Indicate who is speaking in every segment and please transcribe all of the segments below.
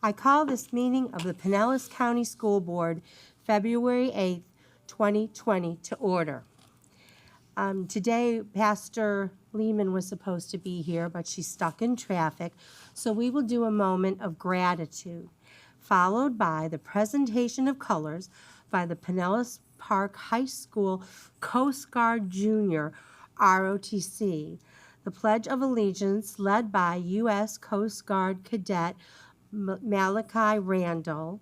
Speaker 1: I call this meeting of the Pinellas County School Board, February 8th, 2020, to order. Today, Pastor Lehman was supposed to be here, but she's stuck in traffic, so we will do a moment of gratitude, followed by the presentation of colors by the Pinellas Park High School Coast Guard Junior ROTC, the Pledge of Allegiance led by U.S. Coast Guard Cadet Malachi Randall,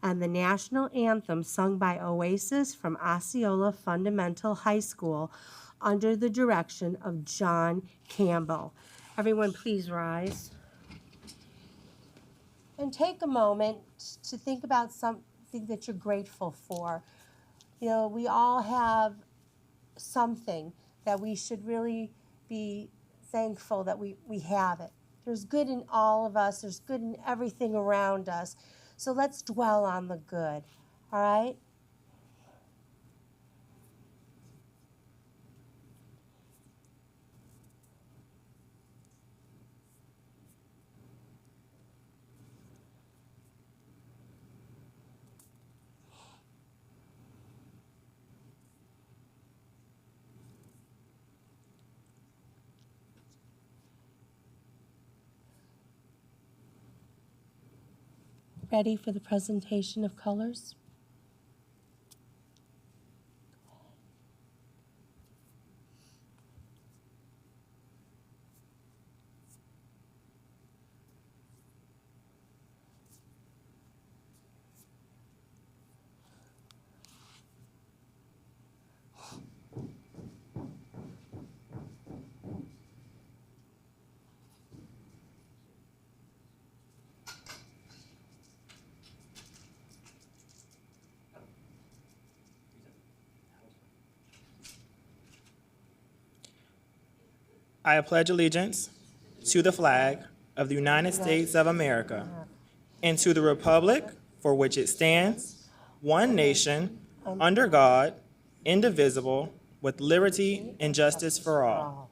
Speaker 1: and the national anthem sung by Oasis from Osceola Fundamental High School under the direction of John Campbell. Everyone, please rise. And take a moment to think about something that you're grateful for. You know, we all have something that we should really be thankful that we have it. There's good in all of us. There's good in everything around us. So let's dwell on the good, all right? Ready for the presentation of colors?
Speaker 2: I pledge allegiance to the flag of the United States of America and to the republic for which it stands, one nation, under God, indivisible, with liberty and justice for all.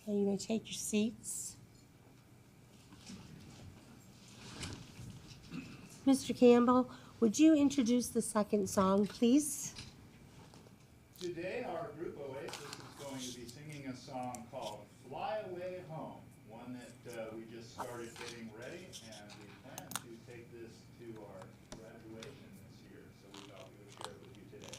Speaker 1: Okay, you may take your seats. Mr. Campbell, would you introduce the second song, please?
Speaker 3: Today, our group Oasis is going to be singing a song called Fly Away Home, one that we just started getting ready, and we plan to take this to our graduation this year, so we thought we would share it with you today.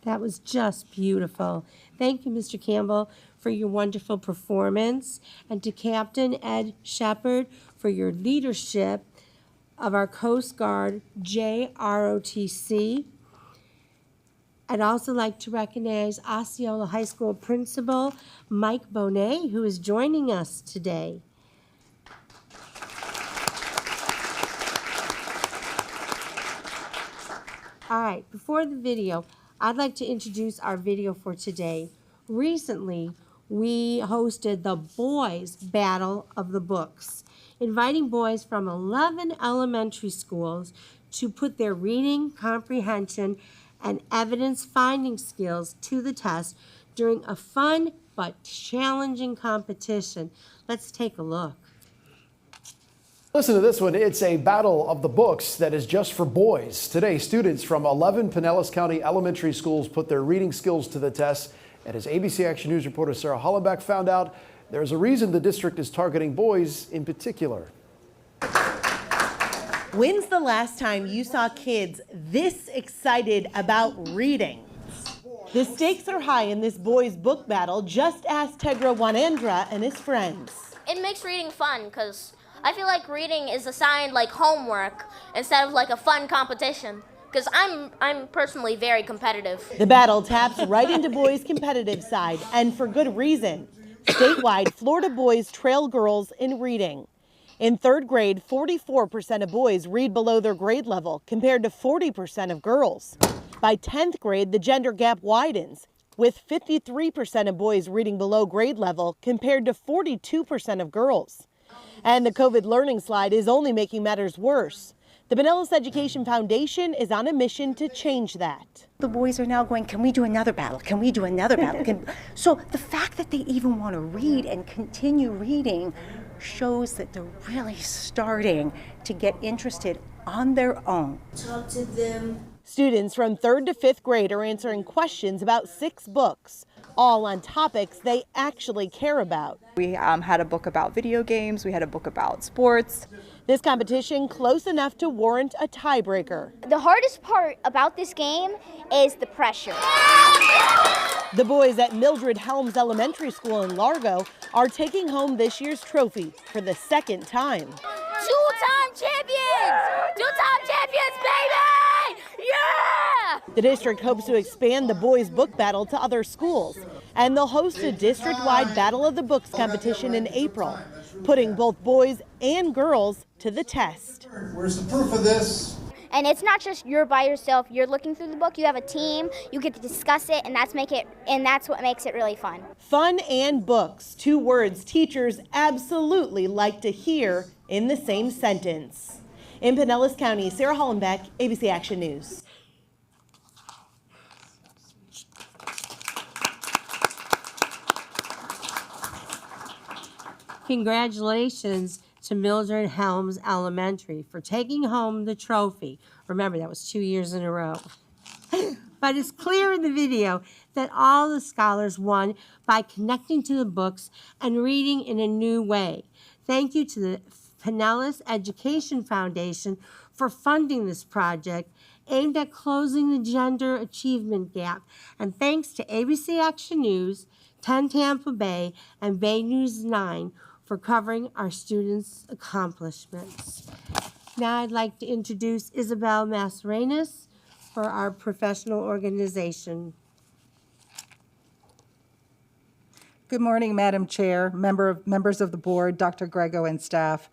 Speaker 1: That was just beautiful. Thank you, Mr. Campbell, for your wonderful performance, and to Captain Ed Shepard for your leadership of our Coast Guard JROTC. I'd also like to recognize Osceola High School Principal Mike Bonet, who is joining us today. All right, before the video, I'd like to introduce our video for today. Recently, we hosted the Boys Battle of the Books, inviting boys from 11 elementary schools to put their reading, comprehension, and evidence-finding skills to the test during a fun but challenging competition. Let's take a look.
Speaker 4: Listen to this one. It's a battle of the books that is just for boys. Today, students from 11 Pinellas County elementary schools put their reading skills to the test. And as ABC Action News reporter Sarah Hollenbeck found out, there's a reason the district is targeting boys in particular.
Speaker 5: When's the last time you saw kids this excited about reading? The stakes are high in this boys' book battle. Just ask Tegra Wanandra and his friends.
Speaker 6: It makes reading fun because I feel like reading is assigned like homework instead of like a fun competition. Because I'm personally very competitive.
Speaker 5: The battle taps right into boys' competitive side, and for good reason. Statewide, Florida boys trail girls in reading. In third grade, 44% of boys read below their grade level, compared to 40% of girls. By 10th grade, the gender gap widens, with 53% of boys reading below grade level, compared to 42% of girls. And the COVID learning slide is only making matters worse. The Pinellas Education Foundation is on a mission to change that.
Speaker 7: The boys are now going, can we do another battle? Can we do another battle? So the fact that they even want to read and continue reading shows that they're really starting to get interested on their own.
Speaker 8: Talk to them.
Speaker 5: Students from 3rd to 5th grade are answering questions about 6 books, all on topics they actually care about.
Speaker 9: We had a book about video games, we had a book about sports.
Speaker 5: This competition close enough to warrant a tiebreaker.
Speaker 10: The hardest part about this game is the pressure.
Speaker 5: The boys at Mildred Helms Elementary School in Largo are taking home this year's trophy for the 2nd time.
Speaker 6: Two-time champions! Two-time champions, baby! Yeah!
Speaker 5: The district hopes to expand the boys' book battle to other schools, and they'll host a district-wide Battle of the Books competition in April, putting both boys and girls to the test.
Speaker 11: Where's the proof of this?
Speaker 10: And it's not just you're by yourself, you're looking through the book, you have a team, you get to discuss it, and that's what makes it really fun.
Speaker 5: Fun and books, 2 words teachers absolutely like to hear in the same sentence. In Pinellas County, Sarah Hollenbeck, ABC Action News.
Speaker 1: Congratulations to Mildred Helms Elementary for taking home the trophy. Remember, that was 2 years in a row. But it's clear in the video that all the scholars won by connecting to the books and reading in a new way. Thank you to the Pinellas Education Foundation for funding this project aimed at closing the gender achievement gap. And thanks to ABC Action News, 10 Tampa Bay, and Bay News 9 for covering our students' accomplishments. Now I'd like to introduce Isabel Mascarenas for our professional organization.
Speaker 12: Good morning, Madam Chair, members of the board, Dr. Grego, and staff.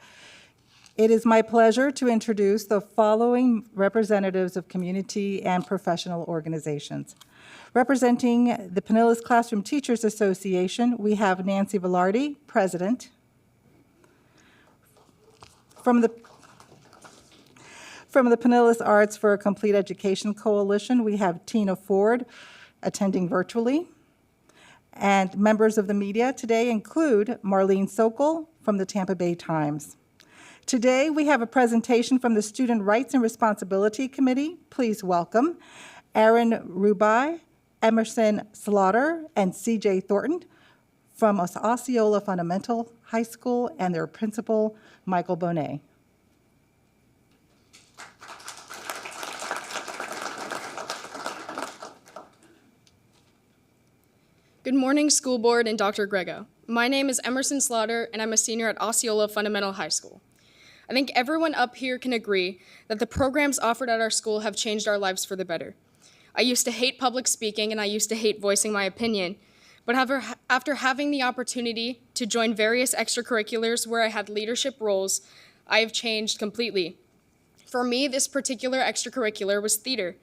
Speaker 12: It is my pleasure to introduce the following representatives of community and professional organizations. Representing the Pinellas Classroom Teachers Association, we have Nancy Velarde, President. From the Pinellas Arts for a Complete Education Coalition, we have Tina Ford attending virtually. And members of the media today include Marlene Sokol from the Tampa Bay Times. Today, we have a presentation from the Student Rights and Responsibility Committee. Please welcome Aaron Rubai, Emerson Slaughter, and C.J. Thornton from Osceola Fundamental High School and their principal, Michael Bonet.
Speaker 13: Good morning, school board and Dr. Grego. My name is Emerson Slaughter, and I'm a senior at Osceola Fundamental High School. I think everyone up here can agree that the programs offered at our school have changed our lives for the better. I used to hate public speaking, and I used to hate voicing my opinion, but after having the opportunity to join various extracurriculars where I had leadership roles, I have changed completely. For me, this particular extracurricular was theater.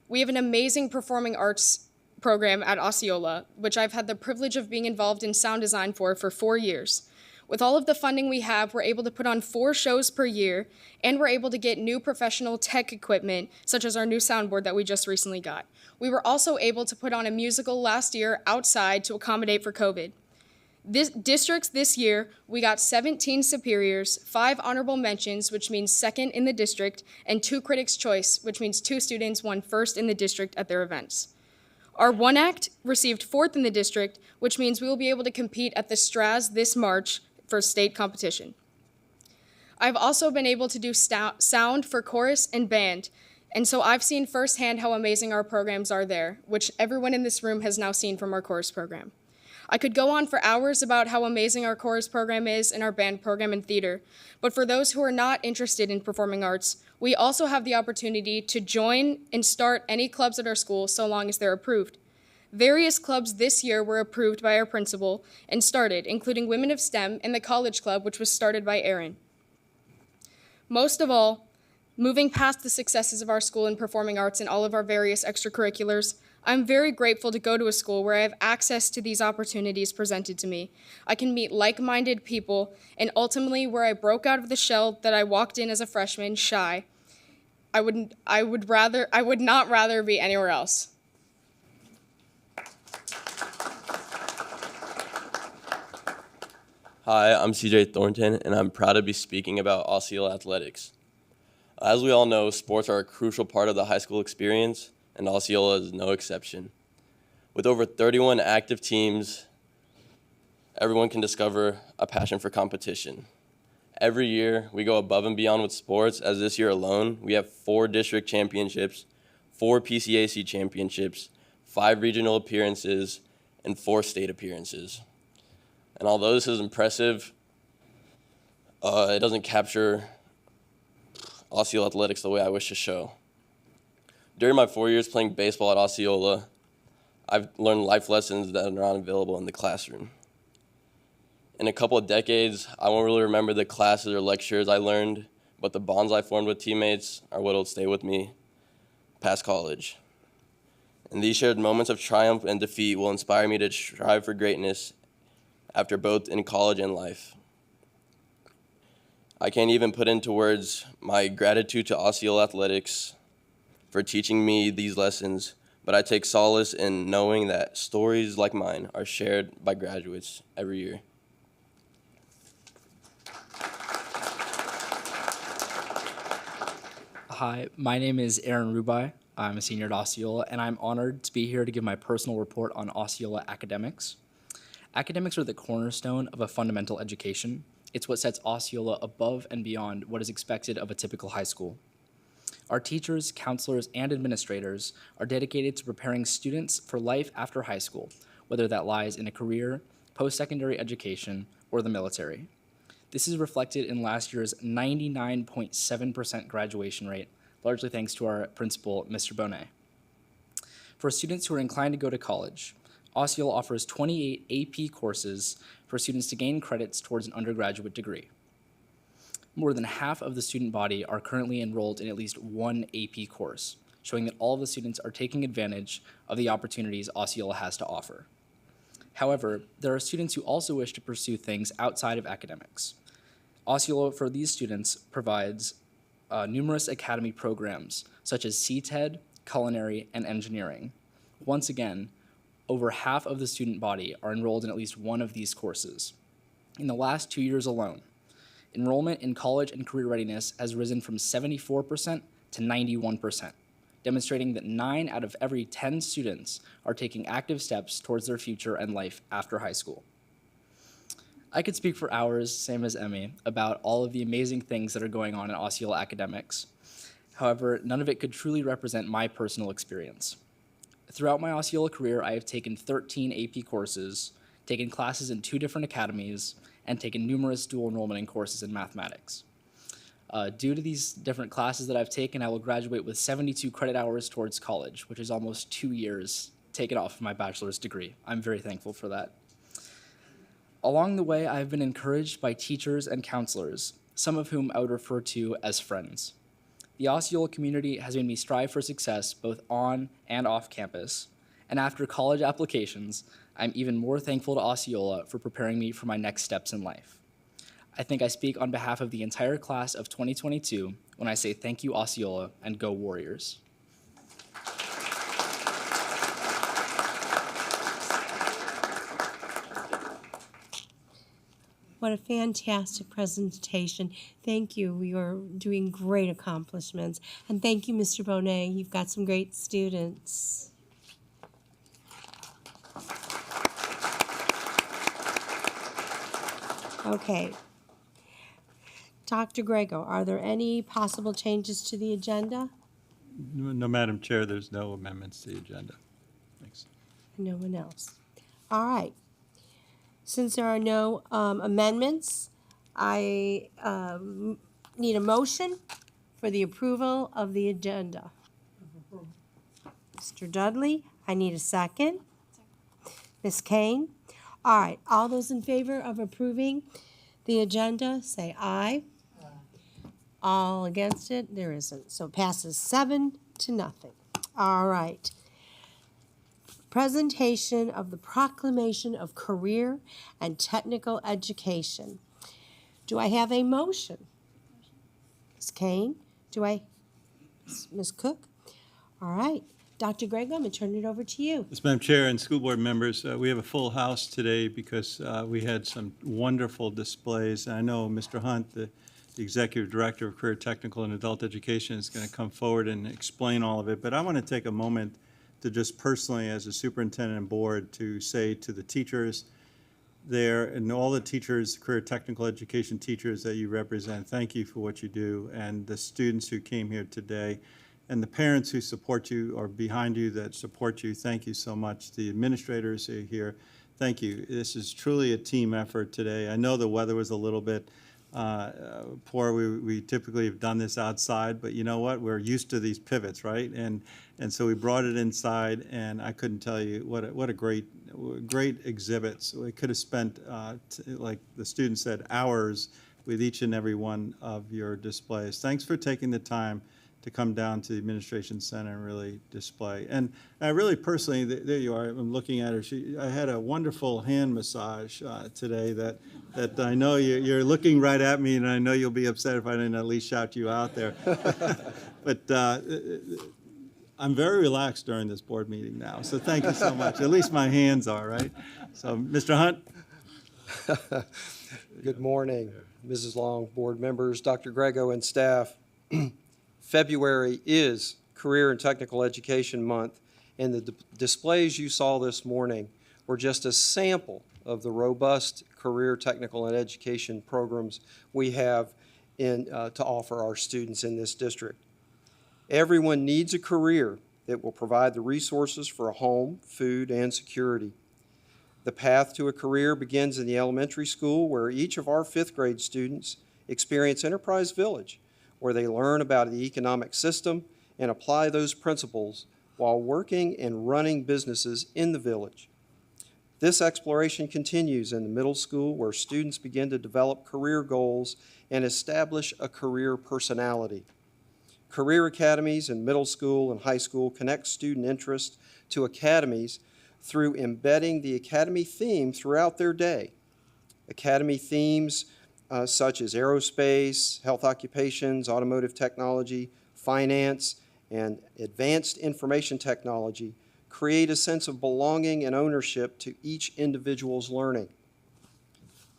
Speaker 13: We have an amazing performing arts program at Osceola, which I've had the privilege of being involved in sound design for 4 years. With all of the funding we have, we're able to put on 4 shows per year, and we're able to get new professional tech equipment, such as our new soundboard that we just recently got. We were also able to put on a musical last year outside to accommodate for COVID. Districts this year, we got 17 superiors, 5 honorable mentions, which means second in the district, and 2 critics' choice, which means 2 students won first in the district at their events. Our 1 act received 4th in the district, which means we will be able to compete at the Straz this March for state competition. I've also been able to do sound for chorus and band, and so I've seen firsthand how amazing our programs are there, which everyone in this room has now seen from our chorus program. I could go on for hours about how amazing our chorus program is and our band program and theater, but for those who are not interested in performing arts, we also have the opportunity to join and start any clubs at our school so long as they're approved. Various clubs this year were approved by our principal and started, including Women of STEM and the College Club, which was started by Erin. Most of all, moving past the successes of our school in performing arts and all of our various extracurriculars, I'm very grateful to go to a school where I have access to these opportunities presented to me. I can meet like-minded people, and ultimately where I broke out of the shell that I walked in as a freshman, shy. I would not rather be anywhere else.
Speaker 8: Hi, I'm CJ Thornton, and I'm proud to be speaking about Osceola athletics. As we all know, sports are a crucial part of the high school experience, and Osceola is no exception. With over 31 active teams, everyone can discover a passion for competition. Every year, we go above and beyond with sports, as this year alone, we have 4 district championships, 4 PCAC championships, 5 regional appearances, and 4 state appearances. And although this is impressive, it doesn't capture Osceola athletics the way I wish to show. During my 4 years playing baseball at Osceola, I've learned life lessons that are not available in the classroom. In a couple of decades, I won't really remember the classes or lectures I learned, but the bonds I formed with teammates are what will stay with me past college. And these shared moments of triumph and defeat will inspire me to strive for greatness after both in college and life. I can't even put into words my gratitude to Osceola athletics for teaching me these lessons, but I take solace in knowing that stories like mine are shared by graduates every year.
Speaker 14: Hi, my name is Aaron Rubai. I'm a senior at Osceola, and I'm honored to be here to give my personal report on Osceola academics. Academics are the cornerstone of a fundamental education. It's what sets Osceola above and beyond what is expected of a typical high school. Our teachers, counselors, and administrators are dedicated to preparing students for life after high school, whether that lies in a career, post-secondary education, or the military. This is reflected in last year's 99.7% graduation rate, largely thanks to our principal, Mr. Bonet. For students who are inclined to go to college, Osceola offers 28 AP courses for students to gain credits towards an undergraduate degree. More than half of the student body are currently enrolled in at least one AP course, showing that all of the students are taking advantage of the opportunities Osceola has to offer. However, there are students who also wish to pursue things outside of academics. Osceola, for these students, provides numerous academy programs, such as CTED, culinary, and engineering. Once again, over half of the student body are enrolled in at least one of these courses. In the last 2 years alone, enrollment in college and career readiness has risen from 74% to 91%, demonstrating that 9 out of every 10 students are taking active steps towards their future and life after high school. I could speak for hours, same as Emmy, about all of the amazing things that are going on in Osceola academics. However, none of it could truly represent my personal experience. Throughout my Osceola career, I have taken 13 AP courses, taken classes in 2 different academies, and taken numerous dual enrollment in courses in mathematics. Due to these different classes that I've taken, I will graduate with 72 credit hours towards college, which is almost 2 years taken off of my bachelor's degree. I'm very thankful for that. Along the way, I've been encouraged by teachers and counselors, some of whom I would refer to as friends. The Osceola community has made me strive for success both on and off campus, and after college applications, I'm even more thankful to Osceola for preparing me for my next steps in life. I think I speak on behalf of the entire class of 2022 when I say thank you, Osceola, and go Warriors.
Speaker 1: What a fantastic presentation. Thank you. You're doing great accomplishments. And thank you, Mr. Bonet. You've got some great students. Okay. Dr. Grego, are there any possible changes to the agenda?
Speaker 15: No, Madam Chair, there's no amendments to the agenda. Thanks.
Speaker 1: No one else. All right. Since there are no amendments, I need a motion for the approval of the agenda. Mr. Dudley, I need a second. Ms. Kane? All right, all those in favor of approving the agenda, say aye. All against it, there isn't. So it passes 7-0. All right. Presentation of the proclamation of career and technical education. Do I have a motion? Ms. Kane? Ms. Cook? All right. Dr. Greg, I'm going to turn it over to you.
Speaker 15: Yes, Madam Chair and school board members, we have a full house today because we had some wonderful displays. I know Mr. Hunt, the Executive Director of Career Technical and Adult Education, is going to come forward and explain all of it. But I want to take a moment to just personally, as a superintendent and board, to say to the teachers there and all the teachers, career technical education teachers that you represent, thank you for what you do, and the students who came here today, and the parents who support you or behind you that support you, thank you so much. The administrators who are here, thank you. This is truly a team effort today. I know the weather was a little bit poor. We typically have done this outside, but you know what? We're used to these pivots, right? And so we brought it inside, and I couldn't tell you what a great exhibits. We could have spent, like the student said, hours with each and every one of your displays. Thanks for taking the time to come down to the Administration Center and really display. And I really personally, there you are, I'm looking at her. I had a wonderful hand massage today that I know you're looking right at me, and I know you'll be upset if I didn't at least shout you out there. But I'm very relaxed during this board meeting now, so thank you so much. At least my hands are, right? So, Mr. Hunt.
Speaker 16: Good morning, Mrs. Long, board members, Dr. Grego, and staff. February is Career and Technical Education Month, and the displays you saw this morning were just a sample of the robust career, technical, and education programs we have to offer our students in this district. Everyone needs a career that will provide the resources for a home, food, and security. The path to a career begins in the elementary school, where each of our 5th grade students experience Enterprise Village, where they learn about the economic system and apply those principles while working and running businesses in the village. This exploration continues in the middle school, where students begin to develop career goals and establish a career personality. Career academies in middle school and high school connect student interest to academies through embedding the academy theme throughout their day. Academy themes such as aerospace, health occupations, automotive technology, finance, and advanced information technology create a sense of belonging and ownership to each individual's learning.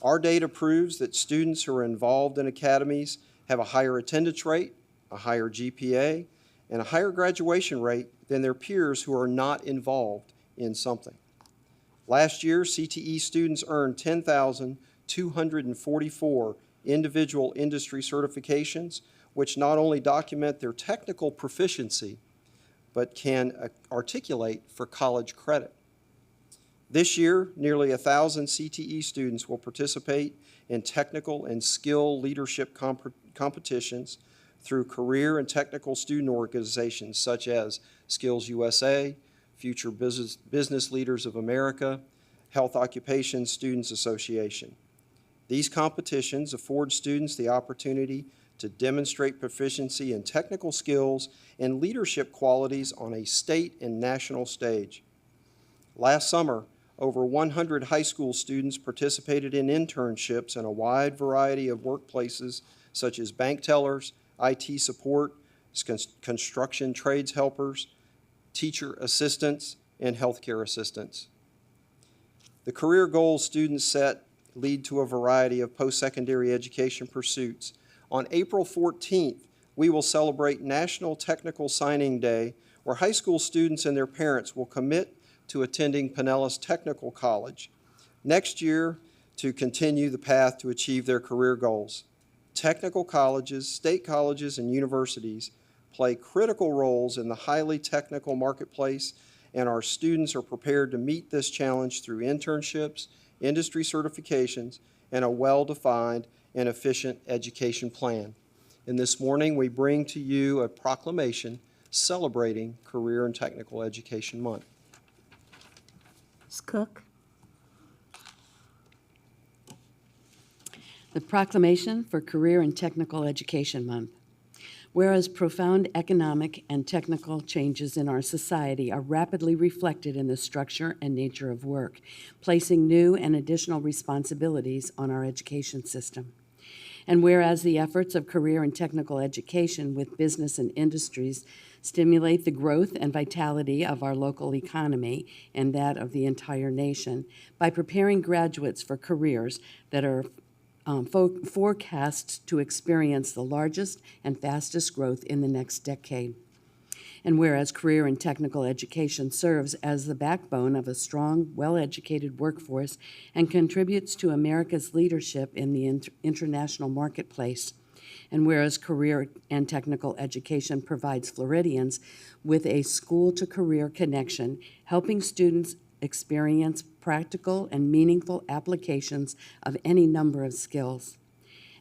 Speaker 16: Our data proves that students who are involved in academies have a higher attendance rate, a higher GPA, and a higher graduation rate than their peers who are not involved in something. Last year, CTE students earned 10,244 individual industry certifications, which not only document their technical proficiency, but can articulate for college credit. This year, nearly 1,000 CTE students will participate in technical and skill leadership competitions through career and technical student organizations such as Skills USA, Future Business Leaders of America, Health Occupations Students Association. These competitions afford students the opportunity to demonstrate proficiency in technical skills and leadership qualities on a state and national stage. Last summer, over 100 high school students participated in internships in a wide variety of workplaces such as bank tellers, IT support, construction trades helpers, teacher assistants, and healthcare assistants. The career goals students set lead to a variety of post-secondary education pursuits. On April 14th, we will celebrate National Technical Signing Day, where high school students and their parents will commit to attending Pinellas Technical College next year to continue the path to achieve their career goals. Technical colleges, state colleges, and universities play critical roles in the highly technical marketplace, and our students are prepared to meet this challenge through internships, industry certifications, and a well-defined and efficient education plan. And this morning, we bring to you a proclamation celebrating Career and Technical Education Month.
Speaker 1: Ms. Cook?
Speaker 17: The proclamation for Career and Technical Education Month. Whereas profound economic and technical changes in our society are rapidly reflected in the structure and nature of work, placing new and additional responsibilities on our education system. And whereas the efforts of career and technical education with business and industries stimulate the growth and vitality of our local economy and that of the entire nation by preparing graduates for careers that are forecast to experience the largest and fastest growth in the next decade. And whereas career and technical education serves as the backbone of a strong, well-educated workforce and contributes to America's leadership in the international marketplace. And whereas career and technical education provides Floridians with a school-to-career connection, helping students experience practical and meaningful applications of any number of skills.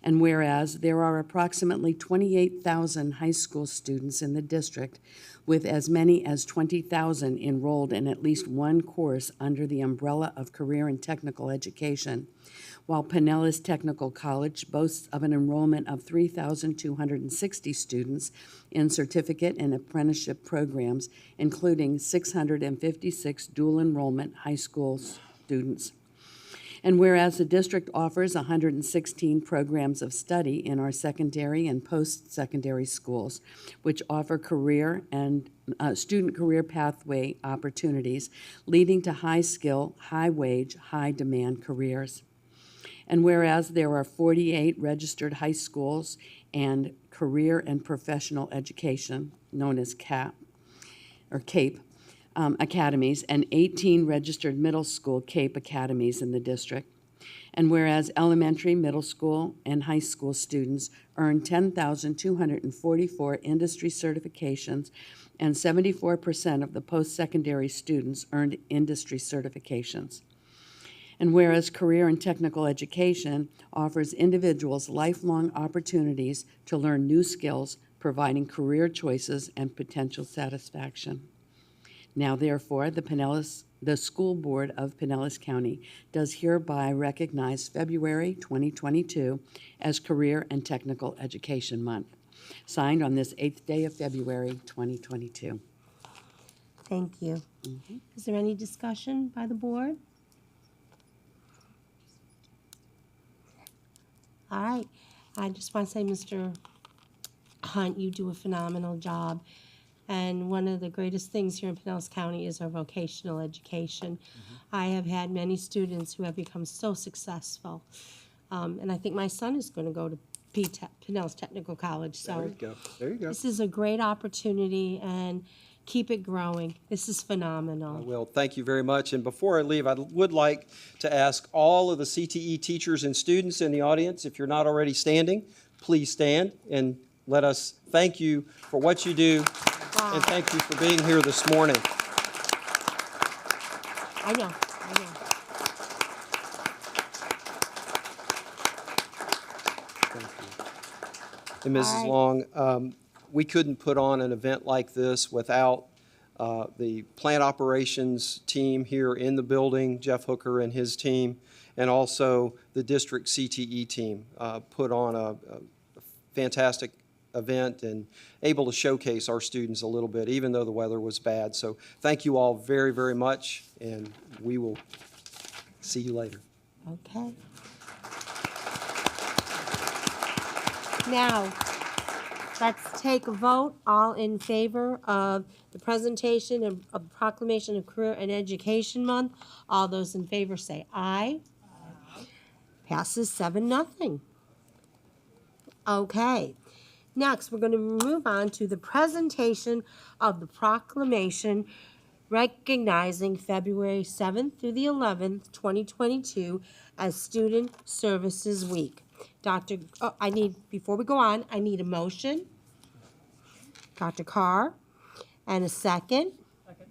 Speaker 17: And whereas there are approximately 28,000 high school students in the district, with as many as 20,000 enrolled in at least one course under the umbrella of career and technical education, while Pinellas Technical College boasts of an enrollment of 3,260 students in certificate and apprenticeship programs, including 656 dual enrollment high school students. And whereas the district offers 116 programs of study in our secondary and post-secondary schools, which offer career and student career pathway opportunities, leading to high-skill, high-wage, high-demand careers. And whereas there are 48 registered high schools and career and professional education, known as CAP, academies, and 18 registered middle school CAPE academies in the district. And whereas elementary, middle school, and high school students earn 10,244 industry certifications, and 74% of the post-secondary students earned industry certifications. And whereas career and technical education offers individuals lifelong opportunities to learn new skills, providing career choices and potential satisfaction. Now, therefore, the School Board of Pinellas County does hereby recognize February 2022 as Career and Technical Education Month, signed on this 8th day of February 2022.
Speaker 1: Thank you. Is there any discussion by the board? All right. I just want to say, Mr. Hunt, you do a phenomenal job. And one of the greatest things here in Pinellas County is our vocational education. I have had many students who have become so successful. And I think my son is going to go to Pinellas Technical College. So
Speaker 16: There you go. There you go.
Speaker 1: this is a great opportunity, and keep it growing. This is phenomenal.
Speaker 16: Well, thank you very much. And before I leave, I would like to ask all of the CTE teachers and students in the audience, if you're not already standing, please stand and let us thank you for what you do. And thank you for being here this morning.
Speaker 1: I know.
Speaker 16: And Mrs. Long, we couldn't put on an event like this without the plant operations team here in the building, Jeff Hooker and his team, and also the district CTE team put on a fantastic event and able to showcase our students a little bit, even though the weather was bad. So thank you all very, very much, and we will see you later.
Speaker 1: Okay. Now, let's take a vote. All in favor of the presentation of proclamation of Career and Education Month. All those in favor say aye. Passes 7-0. Okay. Next, we're going to move on to the presentation of the proclamation recognizing February 7th through the 11th, 2022 as Student Services Week. Before we go on, I need a motion. Dr. Carr, and a second. Second.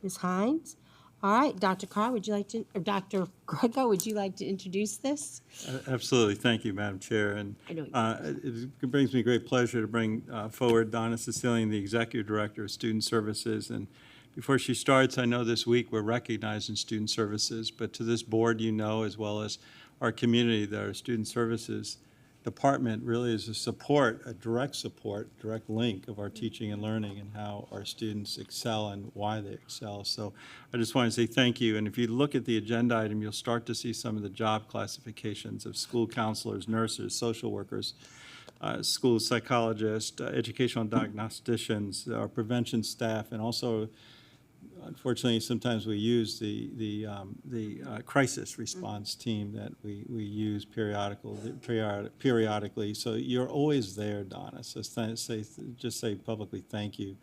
Speaker 1: Ms. Hines. All right, Dr. Carr, would you like to, or Dr. Grego, would you like to introduce this?
Speaker 15: Absolutely. Thank you, Madam Chair. And it brings me great pleasure to bring forward Donna Sicilian, the Executive Director of Student Services. And before she starts, I know this week we're recognizing student services, but to this board, you know, as well as our community, that our Student Services Department really is a direct link of our teaching and learning and how our students excel and why they excel. So I just want to say thank you. And if you look at the agenda item, you'll start to see some of the job classifications of school counselors, nurses, social workers, school psychologists, educational diagnosticians, our prevention staff, and also, unfortunately, sometimes we use the crisis response team that we use periodically. So you're always there, Donna. So just say publicly thank you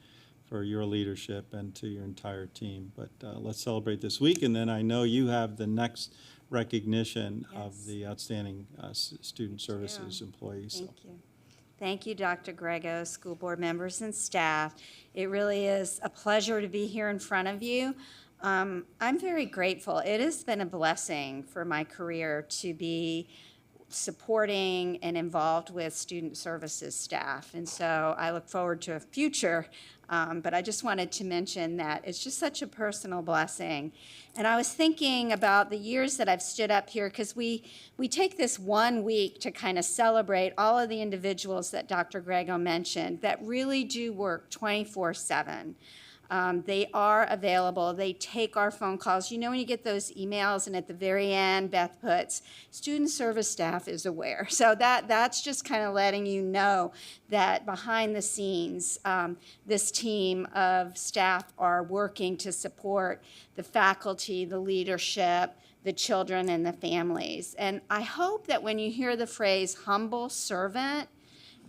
Speaker 15: for your leadership and to your entire team. But let's celebrate this week, and then I know you have the next recognition of the outstanding student services employees.
Speaker 18: Thank you. Thank you, Dr. Grego, school board members and staff. It really is a pleasure to be here in front of you. I'm very grateful. It has been a blessing for my career to be supporting and involved with student services staff. And so I look forward to a future, but I just wanted to mention that it's just such a personal blessing. And I was thinking about the years that I've stood up here, because we take this 1 week to kind of celebrate all of the individuals that Dr. Grego mentioned that really do work 24/7. They are available. They take our phone calls. You know, when you get those emails and at the very end, Beth puts, student service staff is aware. So that's just kind of letting you know that behind the scenes, this team of staff are working to support the faculty, the leadership, the children, and the families. And I hope that when you hear the phrase humble servant,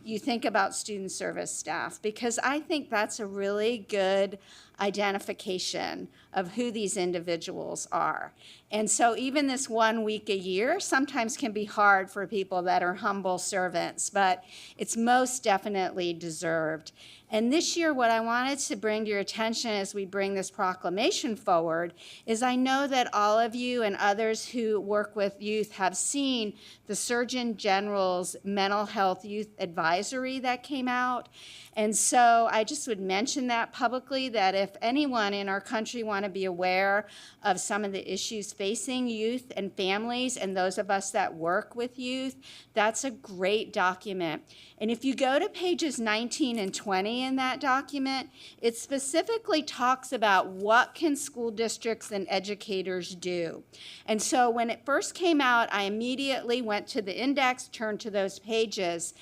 Speaker 18: you think about student service staff, because I think that's a really good identification of who these individuals are. And so even this 1 week a year sometimes can be hard for people that are humble servants, but it's most definitely deserved. And this year, what I wanted to bring to your attention as we bring this proclamation forward is I know that all of you and others who work with youth have seen the Surgeon General's mental health youth advisory that came out. And so I just would mention that publicly, that if anyone in our country want to be aware of some of the issues facing youth and families and those of us that work with youth, that's a great document. And if you go to pages 19 and 20 in that document, it specifically talks about what can school districts and educators do. And so when it first came out, I immediately went to the index, turned to those pages,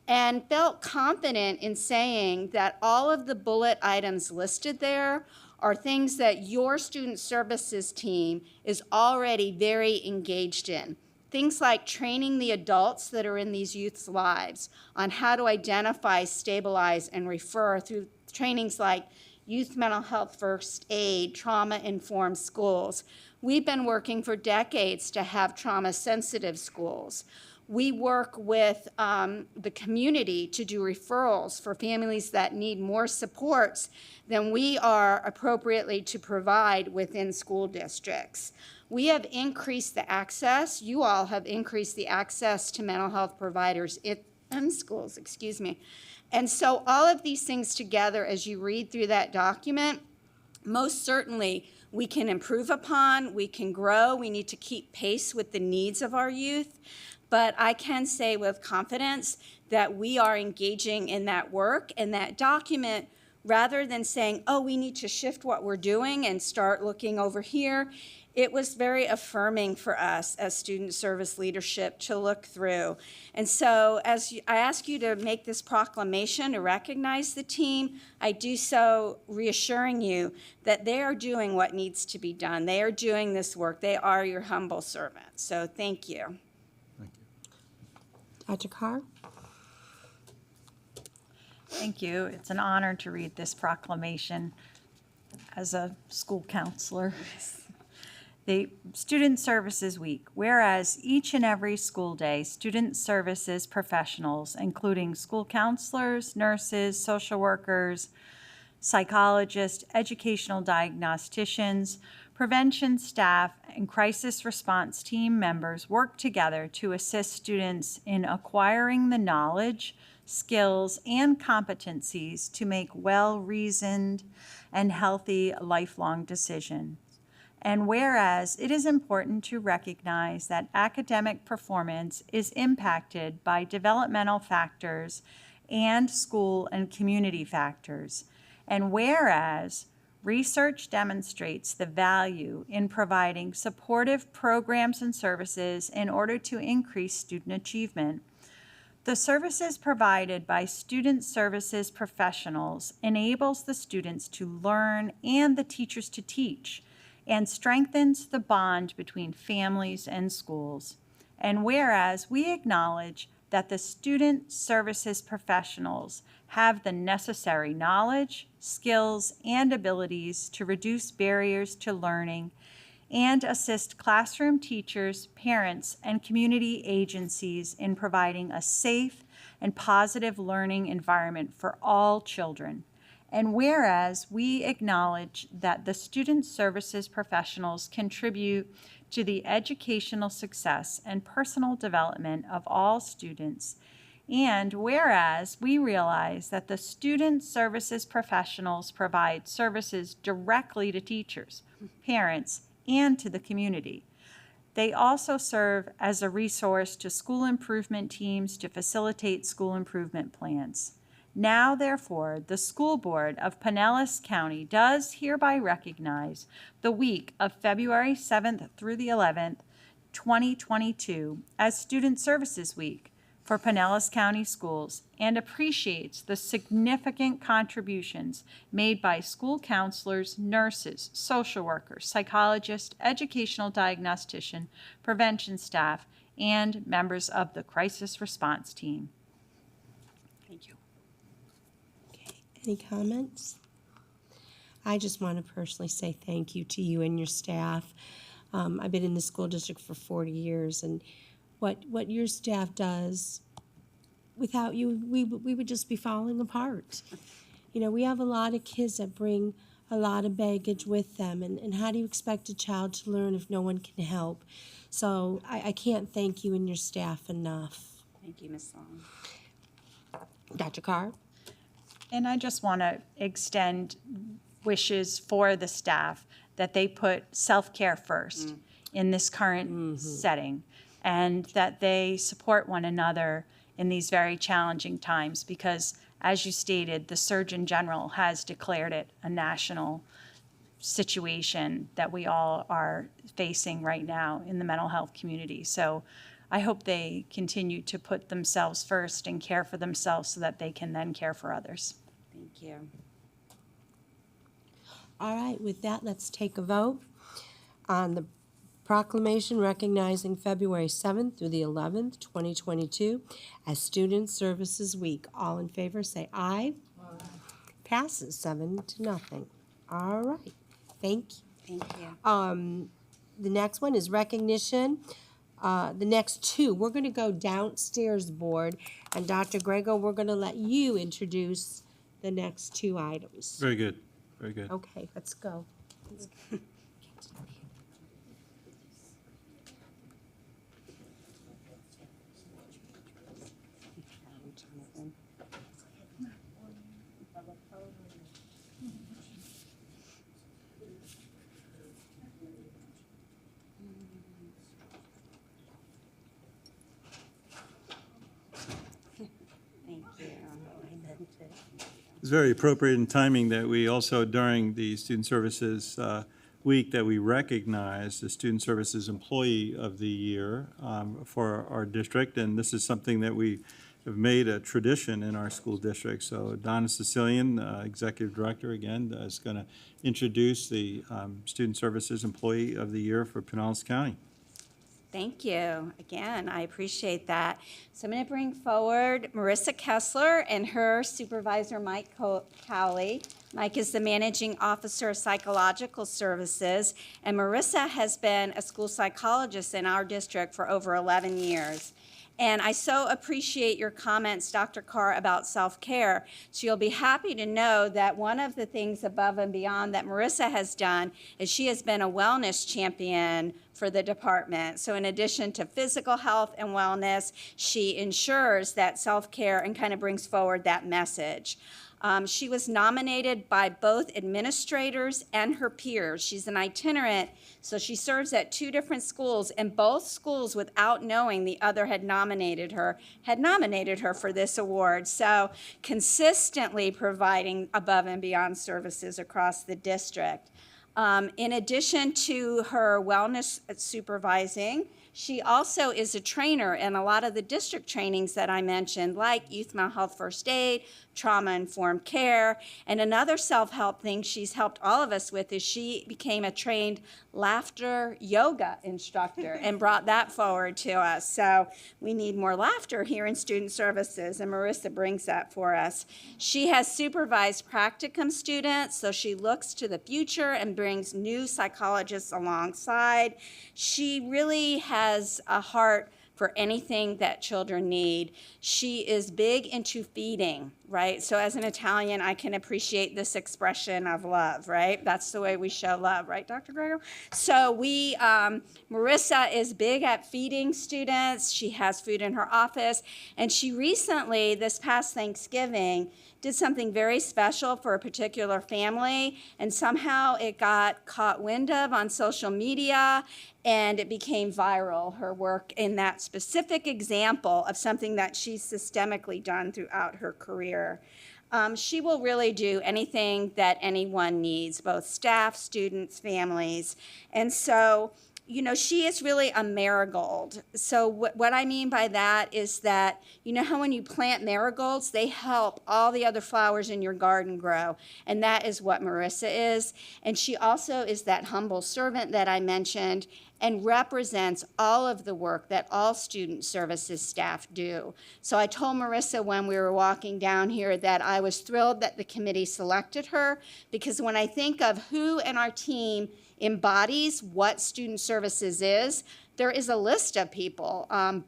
Speaker 18: and felt confident in saying that all of the bullet items listed there are things that your student services team is already very engaged in. Things like training the adults that are in these youth's lives on how to identify, stabilize, and refer through trainings like youth mental health first aid, trauma-informed schools. We've been working for decades to have trauma-sensitive schools. We work with the community to do referrals for families that need more supports than we are appropriately to provide within school districts. We have increased the access, you all have increased the access to mental health providers in schools, And so all of these things together, as you read through that document, most certainly we can improve upon, we can grow, we need to keep pace with the needs of our youth. But I can say with confidence that we are engaging in that work, and that document rather than saying, oh, we need to shift what we're doing and start looking over here, it was very affirming for us as student service leadership to look through. And so as I ask you to make this proclamation to recognize the team, I do so reassuring you that they are doing what needs to be done. They are doing this work. They are your humble servants. So thank you.
Speaker 1: Dr. Carr?
Speaker 19: Thank you. It's an honor to read this proclamation as a school counselor. The Student Services Week. Whereas each and every school day, student services professionals, including school counselors, nurses, social workers, psychologists, educational diagnosticians, prevention staff, and crisis response team members work together to assist students in acquiring the knowledge, skills, and competencies to make well-reasoned and healthy lifelong decisions. And whereas it is important to recognize that academic performance is impacted by developmental factors and school and community factors, and whereas research demonstrates the value in providing supportive programs and services in order to increase student achievement, the services provided by student services professionals enables the students to learn and the teachers to teach, and strengthens the bond between families and schools. And whereas we acknowledge that the student services professionals have the necessary knowledge, skills, and abilities to reduce barriers to learning and assist classroom teachers, parents, and community agencies in providing a safe and positive learning environment for all children. And whereas we acknowledge that the student services professionals contribute to the educational success and personal development of all students, and whereas we realize that the student services professionals provide services directly to teachers, parents, and to the community. They also serve as a resource to school improvement teams to facilitate school improvement plans. Now, therefore, the School Board of Pinellas County does hereby recognize the week of February 7th through the 11th, 2022 as Student Services Week for Pinellas County Schools and appreciates the significant contributions made by school counselors, nurses, social workers, psychologists, educational diagnostician, prevention staff, and members of the crisis response team. Thank you.
Speaker 1: Any comments? I just want to personally say thank you to you and your staff. I've been in the school district for 40 years, and what your staff does, without you, we would just be falling apart. You know, we have a lot of kids that bring a lot of baggage with them, and how do you expect a child to learn if no one can help? So I can't thank you and your staff enough.
Speaker 18: Thank you, Ms. Long.
Speaker 1: Dr. Carr?
Speaker 19: And I just want to extend wishes for the staff that they put self-care first in this current setting, and that they support one another in these very challenging times, because, as you stated, the Surgeon General has declared it a national situation that we all are facing right now in the mental health community. So I hope they continue to put themselves first and care for themselves so that they can then care for others.
Speaker 18: Thank you.
Speaker 1: All right, with that, let's take a vote on the proclamation recognizing February 7th through the 11th, 2022 as Student Services Week. All in favor say aye. Aye. Passes 7-0. All right, thank you.
Speaker 18: Thank you.
Speaker 1: The next one is recognition. The next two, we're going to go downstairs, board, and Dr. Grego, we're going to let you introduce the next two items.
Speaker 15: Very good, very good.
Speaker 1: Okay, let's go.
Speaker 18: Thank you.
Speaker 15: As very appropriate in timing that we also, during the Student Services Week, that we recognize the Student Services Employee of the Year for our district. And this is something that we have made a tradition in our school district. So Donna Sicilian, Executive Director, again, is going to introduce the Student Services Employee of the Year for Pinellas County.
Speaker 18: Thank you. Again, I appreciate that. So I'm going to bring forward Marissa Kessler and her supervisor, Mike Cowley. Mike is the Managing Officer of Psychological Services, and Marissa has been a school psychologist in our district for over 11 years. And I so appreciate your comments, Dr. Carr, about self-care. So you'll be happy to know that one of the things above and beyond that Marissa has done is she has been a wellness champion for the department. So in addition to physical health and wellness, she ensures that self-care and kind of brings forward that message. She was nominated by both administrators and her peers. She's an itinerant, so she serves at 2 different schools, and both schools, without knowing the other had nominated her for this award. So consistently providing above and beyond services across the district. In addition to her wellness supervising, she also is a trainer in a lot of the district trainings that I mentioned, like youth mental health first aid, trauma-informed care, and another self-help thing she's helped all of us with is she became a trained laughter yoga instructor and brought that forward to us. So we need more laughter here in student services, and Marissa brings that for us. She has supervised practicum students, so she looks to the future and brings new psychologists alongside. She really has a heart for anything that children need. She is big into feeding, right? So as an Italian, I can appreciate this expression of love, right? That's the way we show love, right, Dr. Grego? So Marissa is big at feeding students. She has food in her office, and she recently, this past Thanksgiving, did something very special for a particular family, and somehow it got caught wind of on social media, and it became viral, her work in that specific example of something that she's systemically done throughout her career. She will really do anything that anyone needs, both staff, students, families. And so, you know, she is really a marigold. So what I mean by that is that, you know how when you plant marigolds, they help all the other flowers in your garden grow. And that is what Marissa is. And she also is that humble servant that I mentioned and represents all of the work that all student services staff do. So I told Marissa when we were walking down here that I was thrilled that the committee selected her, because when I think of who in our team embodies what student services is, there is a list of people,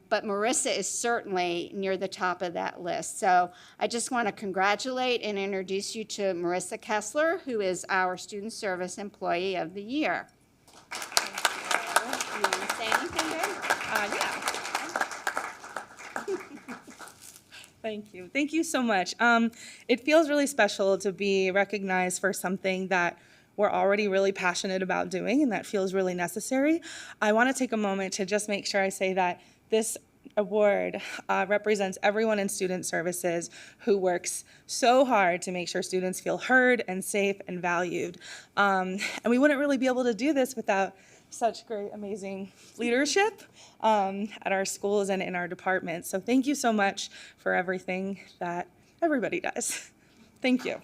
Speaker 18: but Marissa is certainly near the top of that list. So I just want to congratulate and introduce you to Marissa Kessler, who is our Student Service Employee of the Year. You want to say anything, babe? Yeah.
Speaker 20: Thank you. Thank you so much. It feels really special to be recognized for something that we're already really passionate about doing, and that feels really necessary. I want to take a moment to just make sure I say that this award represents everyone in student services who works so hard to make sure students feel heard and safe and valued. And we wouldn't really be able to do this without such great, amazing leadership at our schools and in our departments. So thank you so much for everything that everybody does. Thank you.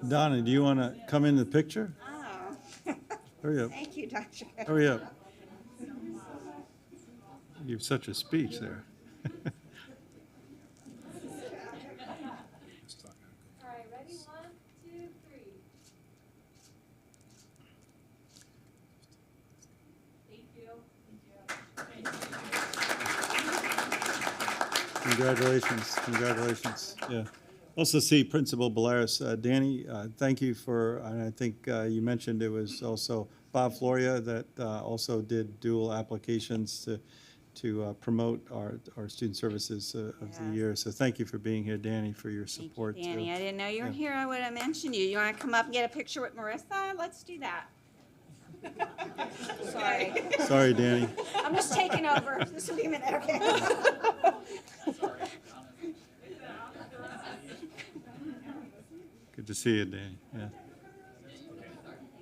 Speaker 15: Donna, do you want to come in the picture?
Speaker 18: Oh.
Speaker 15: Hurry up.
Speaker 18: Thank you, Dr.
Speaker 15: Hurry up. You have such a speech there.
Speaker 18: All right, ready? 1, 2, 3. Thank you.
Speaker 15: Congratulations. Congratulations. Yeah. Also see Principal Bolaris. Danny, thank you for, and I think you mentioned it was also Bob Floria that also did dual applications to promote our student services of the year. So thank you for being here, Danny, for your support.
Speaker 18: Danny,
Speaker 15: too.
Speaker 18: I didn't know you were
Speaker 15: Yeah.
Speaker 18: here. I would have mentioned you. You want to come up and get a picture with Marissa? Let's do that. Sorry.
Speaker 15: Sorry, Danny.
Speaker 18: I'm just taking over. This will be a minute, okay?
Speaker 15: Good to see you, Danny. Yeah.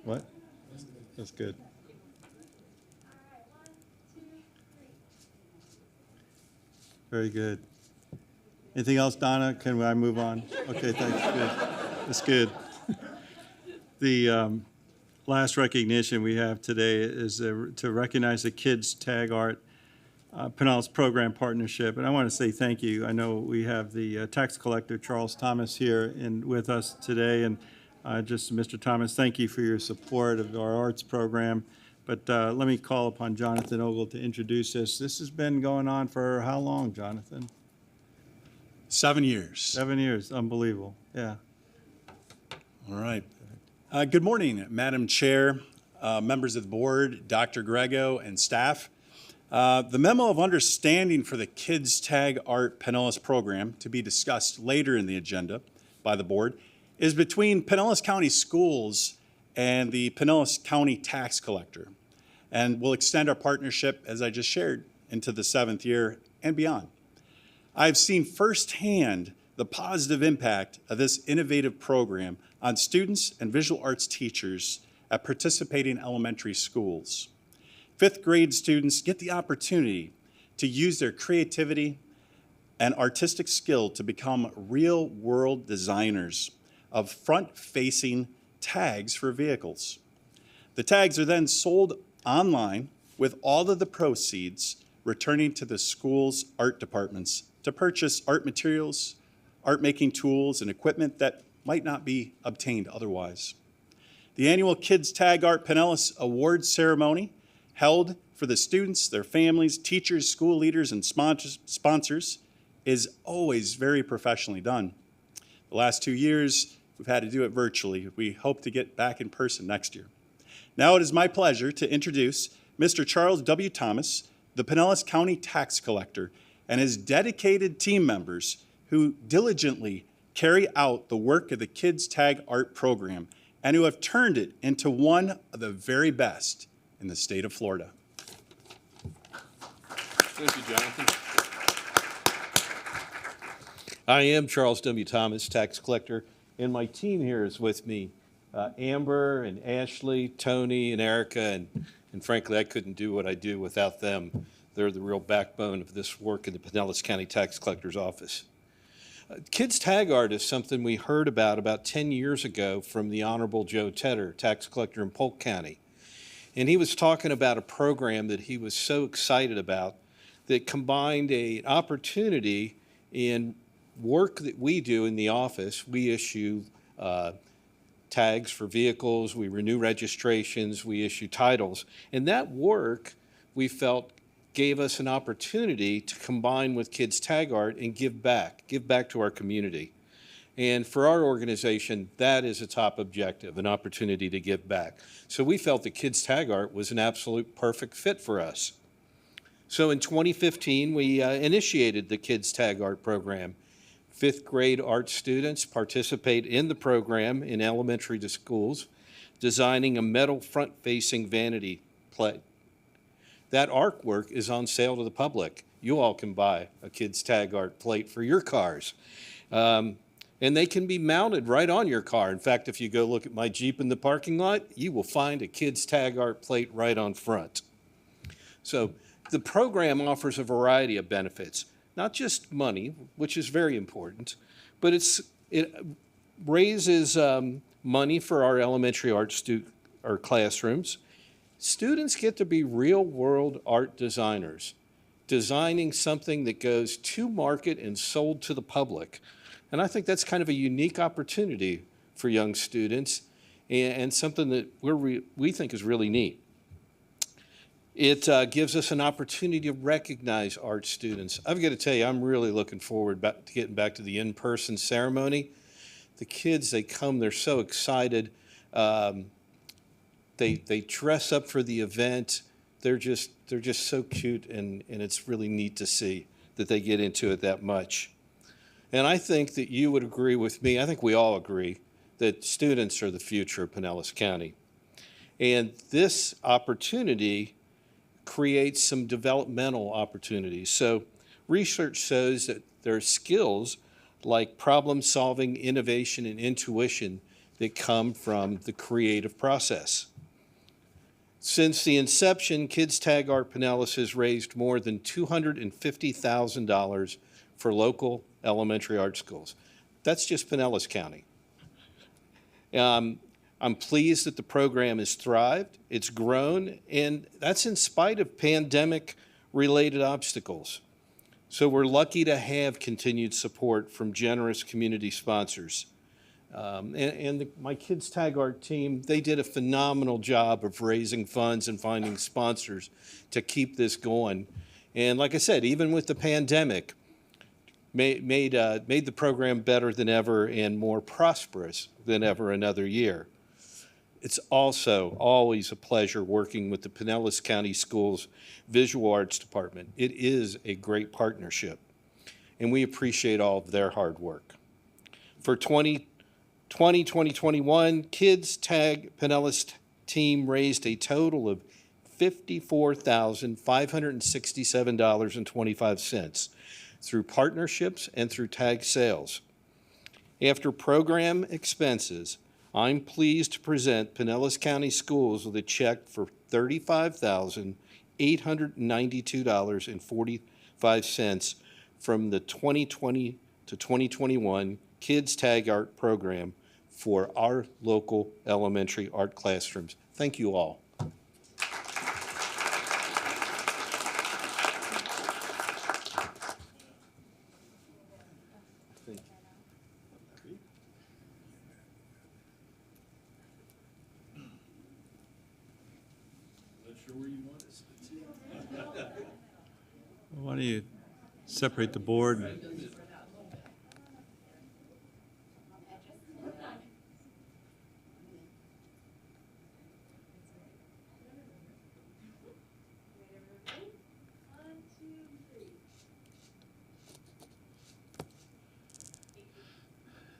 Speaker 15: What? That's good. Very good. Anything else, Donna? Can I move on? Okay, thanks. Good. That's good. The last recognition we have today is to recognize the Kids Tag Art Pinellas Program Partnership. And I want to say thank you. I know we have the tax collector, Charles Thomas, here with us today. And just, Mr. Thomas, thank you for your support of our arts program. But let me call upon Jonathan Ogle to introduce us. This has been going on for how long, Jonathan?
Speaker 21: 7 years.
Speaker 15: 7 years. Unbelievable. Yeah.
Speaker 21: All right. Good morning, Madam Chair, members of the board, Dr. Grego, and staff. The memo of understanding for the Kids Tag Art Pinellas program, to be discussed later in the agenda by the board, is between Pinellas County Schools and the Pinellas County Tax Collector, and will extend our partnership, as I just shared, into the 7th year and beyond. I've seen firsthand the positive impact of this innovative program on students and visual arts teachers at participating elementary schools. 5th grade students get the opportunity to use their creativity and artistic skill to become real-world designers of front-facing tags for vehicles. The tags are then sold online with all of the proceeds returning to the school's art departments to purchase art materials, art-making tools, and equipment that might not be obtained otherwise. The annual Kids Tag Art Pinellas Awards ceremony, held for the students, their families, teachers, school leaders, and sponsors, is always very professionally done. The last 2 years, we've had to do it virtually. We hope to get back in person next year. Now it is my pleasure to introduce Mr. Charles W. Thomas, the Pinellas County Tax Collector, and his dedicated team members who diligently carry out the work of the Kids Tag Art program and who have turned it into one of the very best in the state of Florida.
Speaker 22: Thank you, Jonathan. I am Charles W. Thomas, tax collector, and my team here is with me, Amber and Ashley, Tony and Erica, and frankly, I couldn't do what I do without them. They're the real backbone of this work in the Pinellas County Tax Collector's Office. Kids Tag Art is something we heard about 10 years ago from the Honorable Joe Tedder, tax collector in Polk County. And he was talking about a program that he was so excited about that combined an opportunity in work that we do in the office. We issue tags for vehicles, we renew registrations, we issue titles. And that work, we felt, gave us an opportunity to combine with Kids Tag Art and give back to our community. And for our organization, that is a top objective, an opportunity to give back. So we felt that Kids Tag Art was an absolute perfect fit for us. So in 2015, we initiated the Kids Tag Art program. 5th grade art students participate in the program in elementary schools, designing a metal front-facing vanity plate. That artwork is on sale to the public. You all can buy a Kids Tag Art plate for your cars. And they can be mounted right on your car. In fact, if you go look at my Jeep in the parking lot, you will find a Kids Tag Art plate right on front. So the program offers a variety of benefits, not just money, which is very important, but it raises money for our elementary art classrooms. Students get to be real-world art designers, designing something that goes to market and sold to the public. And I think that's kind of a unique opportunity for young students and something that we think is really neat. It gives us an opportunity to recognize art students. I've got to tell you, I'm really looking forward to getting back to the in-person ceremony. The kids, they come, they're so excited. They dress up for the event. they're just so cute, and it's really neat to see that they get into it that much. And I think that you would agree with me, I think we all agree, that students are the future of Pinellas County. And this opportunity creates some developmental opportunities. So research shows that there are skills like problem solving, innovation, and intuition that come from the creative process. Since the inception, Kids Tag Art Pinellas has raised more than $250,000 for local elementary art schools. That's just Pinellas County. I'm pleased that the program has thrived, it's grown, and that's in spite of pandemic-related obstacles. So we're lucky to have continued support from generous community sponsors. My Kids Tag Art team, they did a phenomenal job of raising funds and finding sponsors to keep this going. And like I said, even with the pandemic, made the program better than ever and more prosperous than ever another year. It's also always a pleasure working with the Pinellas County Schools Visual Arts Department. It is a great partnership, and we appreciate all of their hard work. For 2020-2021, Kids Tag Pinellas team raised a total of $54,567.25 through partnerships and through tag sales. After program expenses, I'm pleased to present Pinellas County Schools with a check for $35,892.45 from the 2020 to 2021 Kids Tag Art program for our local elementary art classrooms. Thank you all.
Speaker 15: Why don't you separate the board?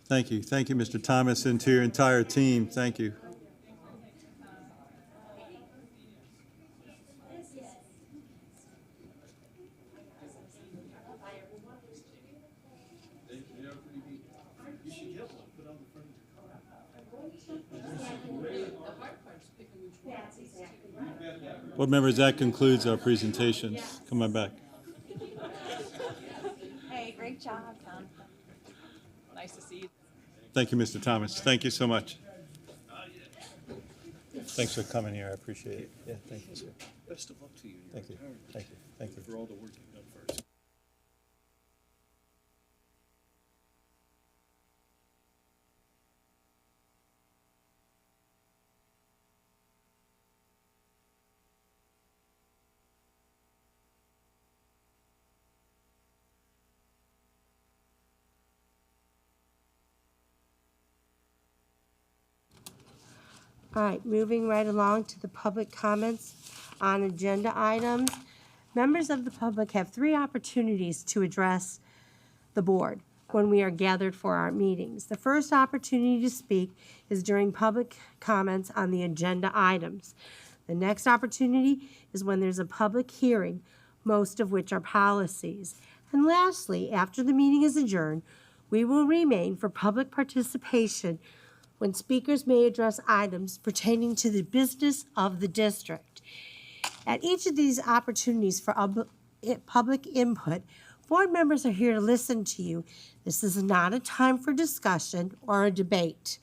Speaker 15: Thank you. Thank you, Mr. Thomas, and to your entire team. Thank you. Board members, that concludes our presentations. Come on back.
Speaker 19: Hey, great job, Tom. Nice to see you.
Speaker 15: Thank you, Mr. Thomas. Thank you so much. Thanks for coming here. I appreciate it. Yeah, thank you, sir.
Speaker 22: Best of luck to you.
Speaker 15: Thank you. Thank you. Thank you.
Speaker 22: For all the work you've done for us.
Speaker 1: All right, moving right along to the public comments on agenda items. Members of the public have 3 opportunities to address the board when we are gathered for our meetings. The first opportunity to speak is during public comments on the agenda items. The next opportunity is when there's a public hearing, most of which are policies. And lastly, after the meeting is adjourned, we will remain for public participation when speakers may address items pertaining to the business of the district. At each of these opportunities for public input, board members are here to listen to you. This is not a time for discussion or a debate.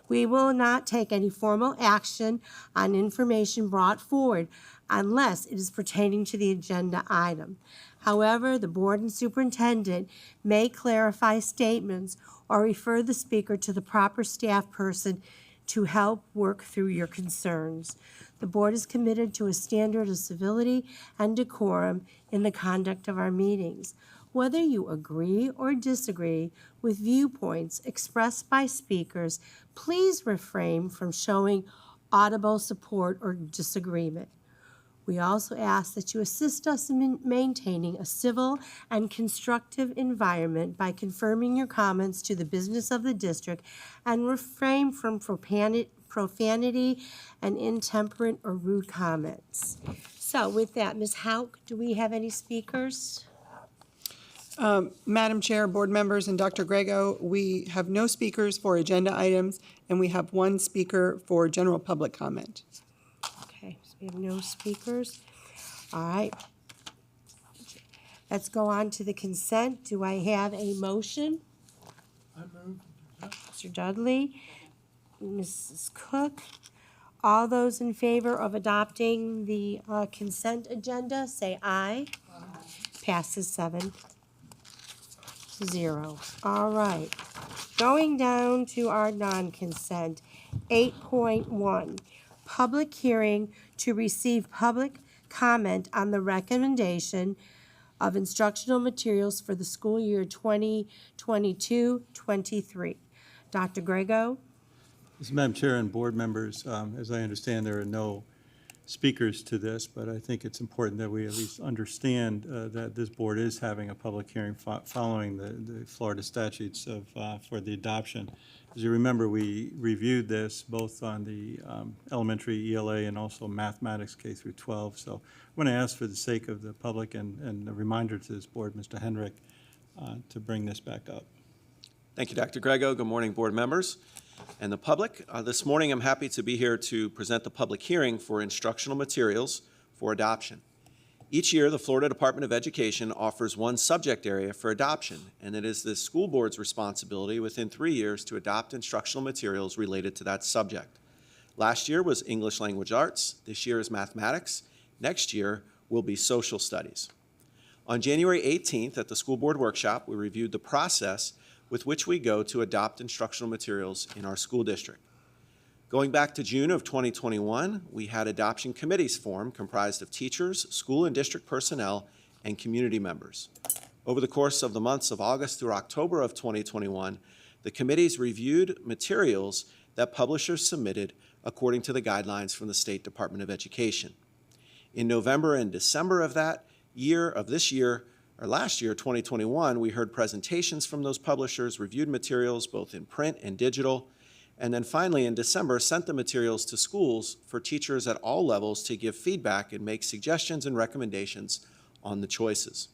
Speaker 1: We will not take any formal action on information brought forward unless it is pertaining to the agenda item. However, the board and superintendent may clarify statements or refer the speaker to the proper staff person to help work through your concerns. The board is committed to a standard of civility and decorum in the conduct of our meetings. Whether you agree or disagree with viewpoints expressed by speakers, please refrain from showing audible support or disagreement. We also ask that you assist us in maintaining a civil and constructive environment by confirming your comments to the business of the district and refrain from profanity and intemperate or rude comments. So with that, Ms. Hauk, do we have any speakers?
Speaker 2: Madam Chair, board members, and Dr. Grego, we have no speakers for agenda items, and we have one speaker for general public comment.
Speaker 1: Okay, so we have no speakers. All right. Let's go on to the consent. Do I have a motion?
Speaker 11: I move.
Speaker 1: Mr. Dudley, Mrs. Cook. All those in favor of adopting the consent agenda, say aye. Aye. Passes 7-0. All right. Going down to our non-consent, 8.1, public hearing to receive public comment on the recommendation of instructional materials for the school year 2022-23. Dr. Grego?
Speaker 15: Madam Chair and board members, as I understand, there are no speakers to this, but I think it's important that we at least understand that this board is having a public hearing following the Florida statutes for the adoption. As you remember, we reviewed this both on the elementary ELA and also mathematics K through 12. So I want to ask for the sake of the public and a reminder to this board, Mr. Henrik, to bring this back up.
Speaker 3: Thank you, Dr. Grego. Good morning, board members and the public. This morning, I'm happy to be here to present the public hearing for instructional materials for adoption. Each year, the Florida Department of Education offers one subject area for adoption, and it is the school board's responsibility within 3 years to adopt instructional materials related to that subject. Last year was English Language Arts. This year is mathematics. Next year will be social studies. On January 18th at the school board workshop, we reviewed the process with which we go to adopt instructional materials in our school district. Going back to June of 2021, we had adoption committees formed comprised of teachers, school and district personnel, and community members. Over the course of the months of August through October of 2021, the committees reviewed materials that publishers submitted according to the guidelines from the State Department of Education. In November and December of last year, 2021, we heard presentations from those publishers, reviewed materials both in print and digital, and then finally in December sent the materials to schools for teachers at all levels to give feedback and make suggestions and recommendations on the choices.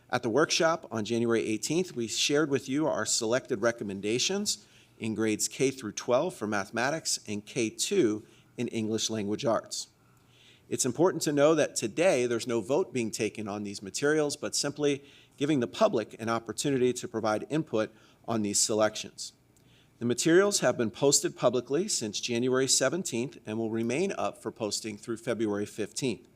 Speaker 3: At the workshop on January 18th, we shared with you our selected recommendations in grades K through 12 for mathematics and K2 in English Language Arts. It's important to know that today there's no vote being taken on these materials, but simply giving the public an opportunity to provide input on these selections. The materials have been posted publicly since January 17th and will remain up for posting through February 15th.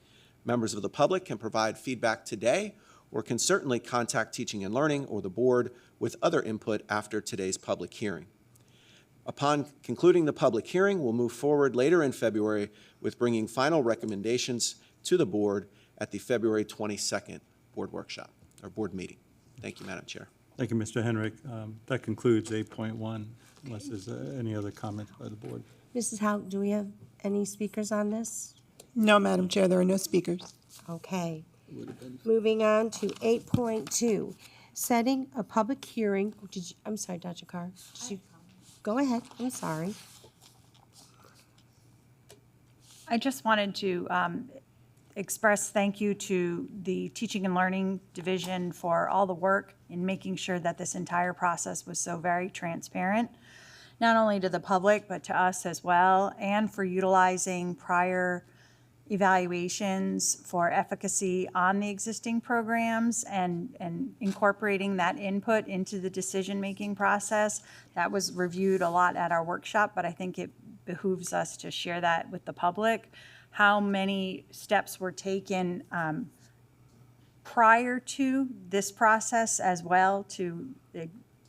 Speaker 3: Members of the public can provide feedback today or can certainly contact Teaching and Learning or the board with other input after today's public hearing. Upon concluding the public hearing, we'll move forward later in February with bringing final recommendations to the board at the February 22nd board workshop or board meeting. Thank you, Madam Chair.
Speaker 15: Thank you, Mr. Henrik. That concludes 8.1, unless there's any other comments by the board.
Speaker 1: Mrs. Hauk, do we have any speakers on this?
Speaker 2: No, Madam Chair, there are no speakers.
Speaker 1: Okay. Moving on to 8.2, setting a public hearing. I'm sorry, Dr. Carr. Did you go ahead? I'm sorry.
Speaker 19: I just wanted to express thank you to the Teaching and Learning Division for all the work in making sure that this entire process was so very transparent, not only to the public, but to us as well, and for utilizing prior evaluations for efficacy on the existing programs and incorporating that input into the decision-making process. That was reviewed a lot at our workshop, but I think it behooves us to share that with the public. How many steps were taken prior to this process as well to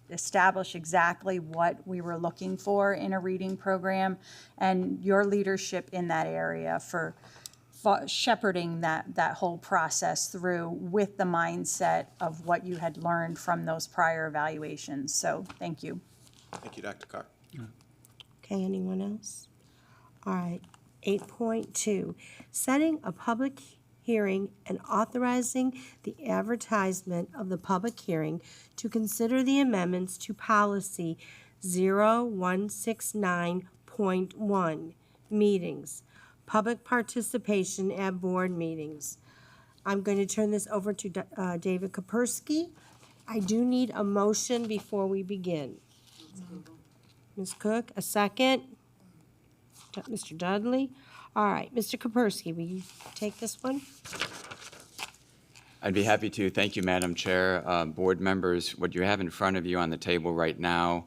Speaker 19: establish exactly what we were looking for in a reading program, and your leadership in that area for shepherding that whole process through with the mindset of what you had learned from those prior evaluations. So thank you.
Speaker 3: Thank you, Dr. Carr.
Speaker 1: Okay, anyone else? All right. 8.2, setting a public hearing and authorizing the advertisement of the public hearing to consider the amendments to policy 0169.1, meetings, public participation at board meetings. I'm going to turn this over to David Kapersky. I do need a motion before we begin. Ms. Cook, a second? Mr. Dudley? All right, Mr. Kapersky, will you take this one?
Speaker 4: I'd be happy to. Thank you, Madam Chair. Board members, what you have in front of you on the table right now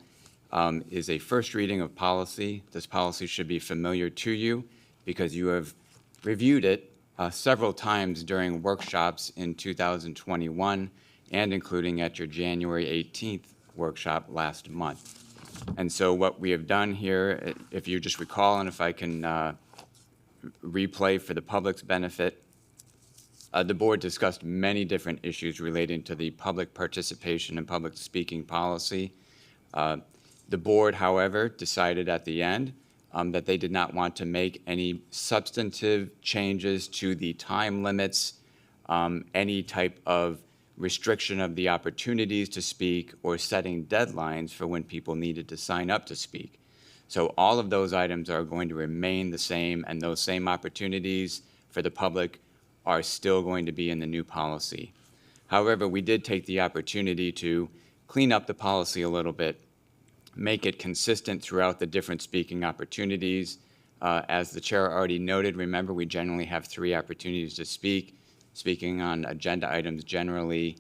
Speaker 4: is a first reading of policy. This policy should be familiar to you because you have reviewed it several times during workshops in 2021 and including at your January 18th workshop last month. And so what we have done here, if you just recall, and if I can replay for the public's benefit, the board discussed many different issues relating to the public participation and public speaking policy. The board, however, decided at the end that they did not want to make any substantive changes to the time limits, any type of restriction of the opportunities to speak, or setting deadlines for when people needed to sign up to speak. So all of those items are going to remain the same, and those same opportunities for the public are still going to be in the new policy. However, we did take the opportunity to clean up the policy a little bit, make it consistent throughout the different speaking opportunities. As the chair already noted, remember, we generally have 3 opportunities to speak: speaking on agenda items generally,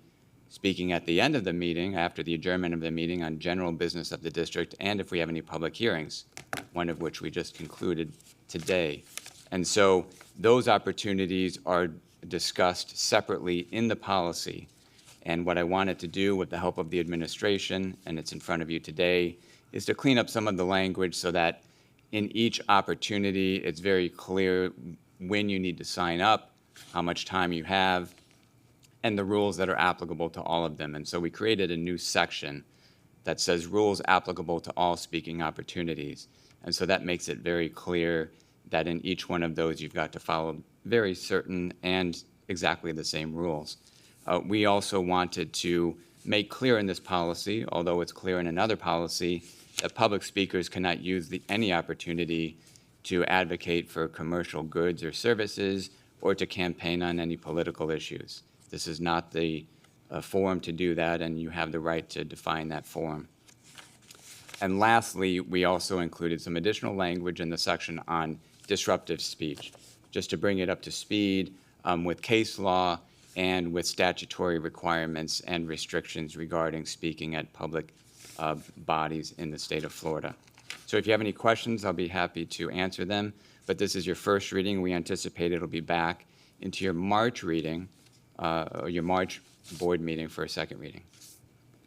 Speaker 4: speaking at the end of the meeting, after the adjournment of the meeting, on general business of the district, and if we have any public hearings, one of which we just concluded today. And so those opportunities are discussed separately in the policy. And what I wanted to do with the help of the administration, and it's in front of you today, is to clean up some of the language so that in each opportunity, it's very clear when you need to sign up, how much time you have, and the rules that are applicable to all of them. And so we created a new section that says rules applicable to all speaking opportunities. And so that makes it very clear that in each one of those, you've got to follow very certain and exactly the same rules. We also wanted to make clear in this policy, although it's clear in another policy, that public speakers cannot use any opportunity to advocate for commercial goods or services or to campaign on any political issues. This is not the forum to do that, and you have the right to define that forum. And lastly, we also included some additional language in the section on disruptive speech, just to bring it up to speed with case law and with statutory requirements and restrictions regarding speaking at public bodies in the state of Florida. So if you have any questions, I'll be happy to answer them. But this is your first reading. We anticipate it'll be back into your March reading, or your March board meeting for a second reading.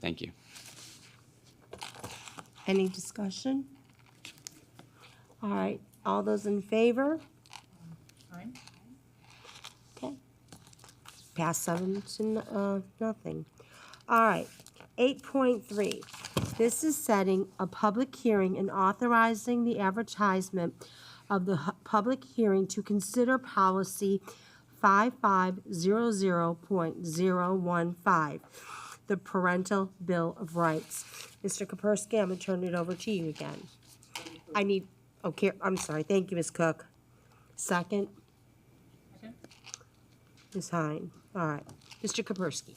Speaker 4: Thank you.
Speaker 1: Any discussion? All right, all those in favor? Okay. Pass 7 to nothing. All right, 8.3. This is setting a public hearing and authorizing the advertisement of the public hearing to consider policy 5500.015, the Parental Bill of Rights. Mr. Kapersky, I'm going to turn it over to you again. I need, okay, I'm sorry. Thank you, Ms. Cook. Second? Ms. Hine. All right. Mr. Kapersky.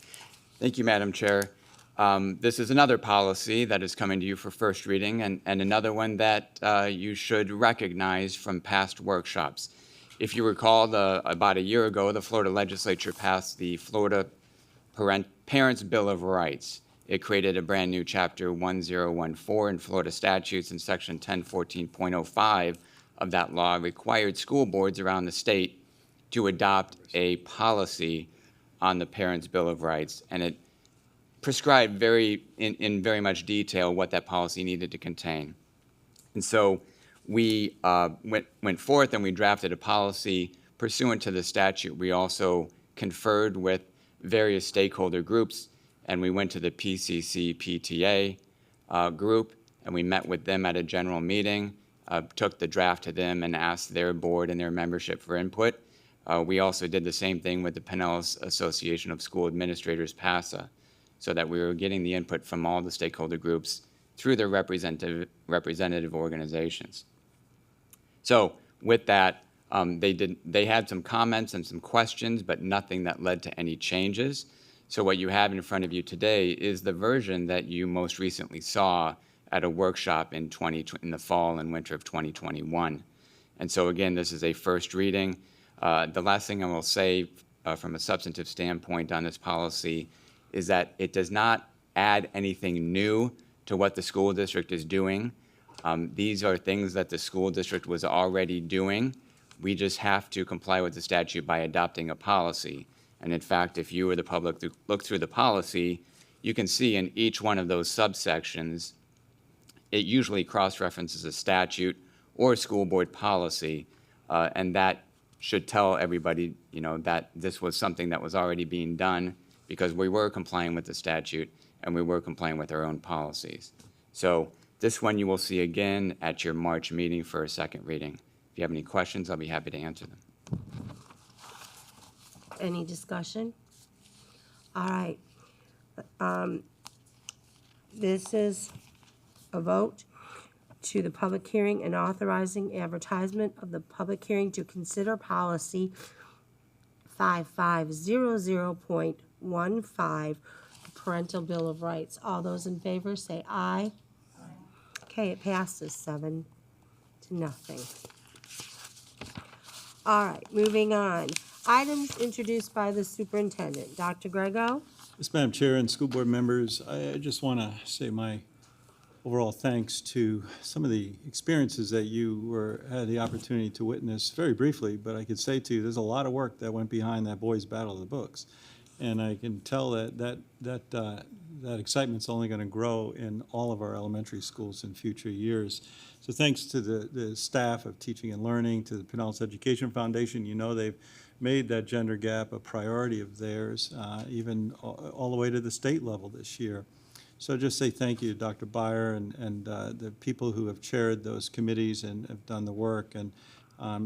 Speaker 4: Thank you, Madam Chair. This is another policy that is coming to you for first reading, and another one that you should recognize from past workshops. If you recall, about a year ago, the Florida legislature passed the Florida Parents' Bill of Rights. It created a brand new chapter 1014 in Florida statutes, and section 1014.05 of that law required school boards around the state to adopt a policy on the Parents' Bill of Rights, and it prescribed in very much detail what that policy needed to contain. And so we went forth and we drafted a policy pursuant to the statute. We also conferred with various stakeholder groups, and we went to the PCC PTA group, and we met with them at a general meeting. took the draft to them and asked their board and their membership for input. We also did the same thing with the Pinellas Association of School Administrators, PASA, so that we were getting the input from all the stakeholder groups through their representative organizations. So with that, they had some comments and some questions, but nothing that led to any changes. So what you have in front of you today is the version that you most recently saw at a workshop in the fall and winter of 2021. And so again, this is a first reading. The last thing I will say from a substantive standpoint on this policy is that it does not add anything new to what the school district is doing. These are things that the school district was already doing. We just have to comply with the statute by adopting a policy. And in fact, if you or the public look through the policy, you can see in each one of those subsections, it usually cross-references a statute or a school board policy, and that should tell everybody, that this was something that was already being done because we were complying with the statute and we were complying with our own policies. So this one you will see again at your March meeting for a second reading. If you have any questions, I'll be happy to answer them.
Speaker 1: Any discussion? All right. This is a vote to the public hearing and authorizing advertisement of the public hearing to consider policy 5500.15, parental bill of rights. All those in favor say aye. Okay, it passes 7-0. All right, moving on. Items introduced by the superintendent. Dr. Grego?
Speaker 15: Yes, Madam Chair and school board members, I just want to say my overall thanks to some of the experiences that you had the opportunity to witness very briefly, but I could say to you, there's a lot of work that went behind that boys' battle of the books. And I can tell that excitement's only going to grow in all of our elementary schools in future years. So thanks to the staff of Teaching and Learning, to the Pinellas Education Foundation. They've made that gender gap a priority of theirs, even all the way to the state level this year. So just say thank you to Dr. Beyer and the people who have chaired those committees and have done the work. And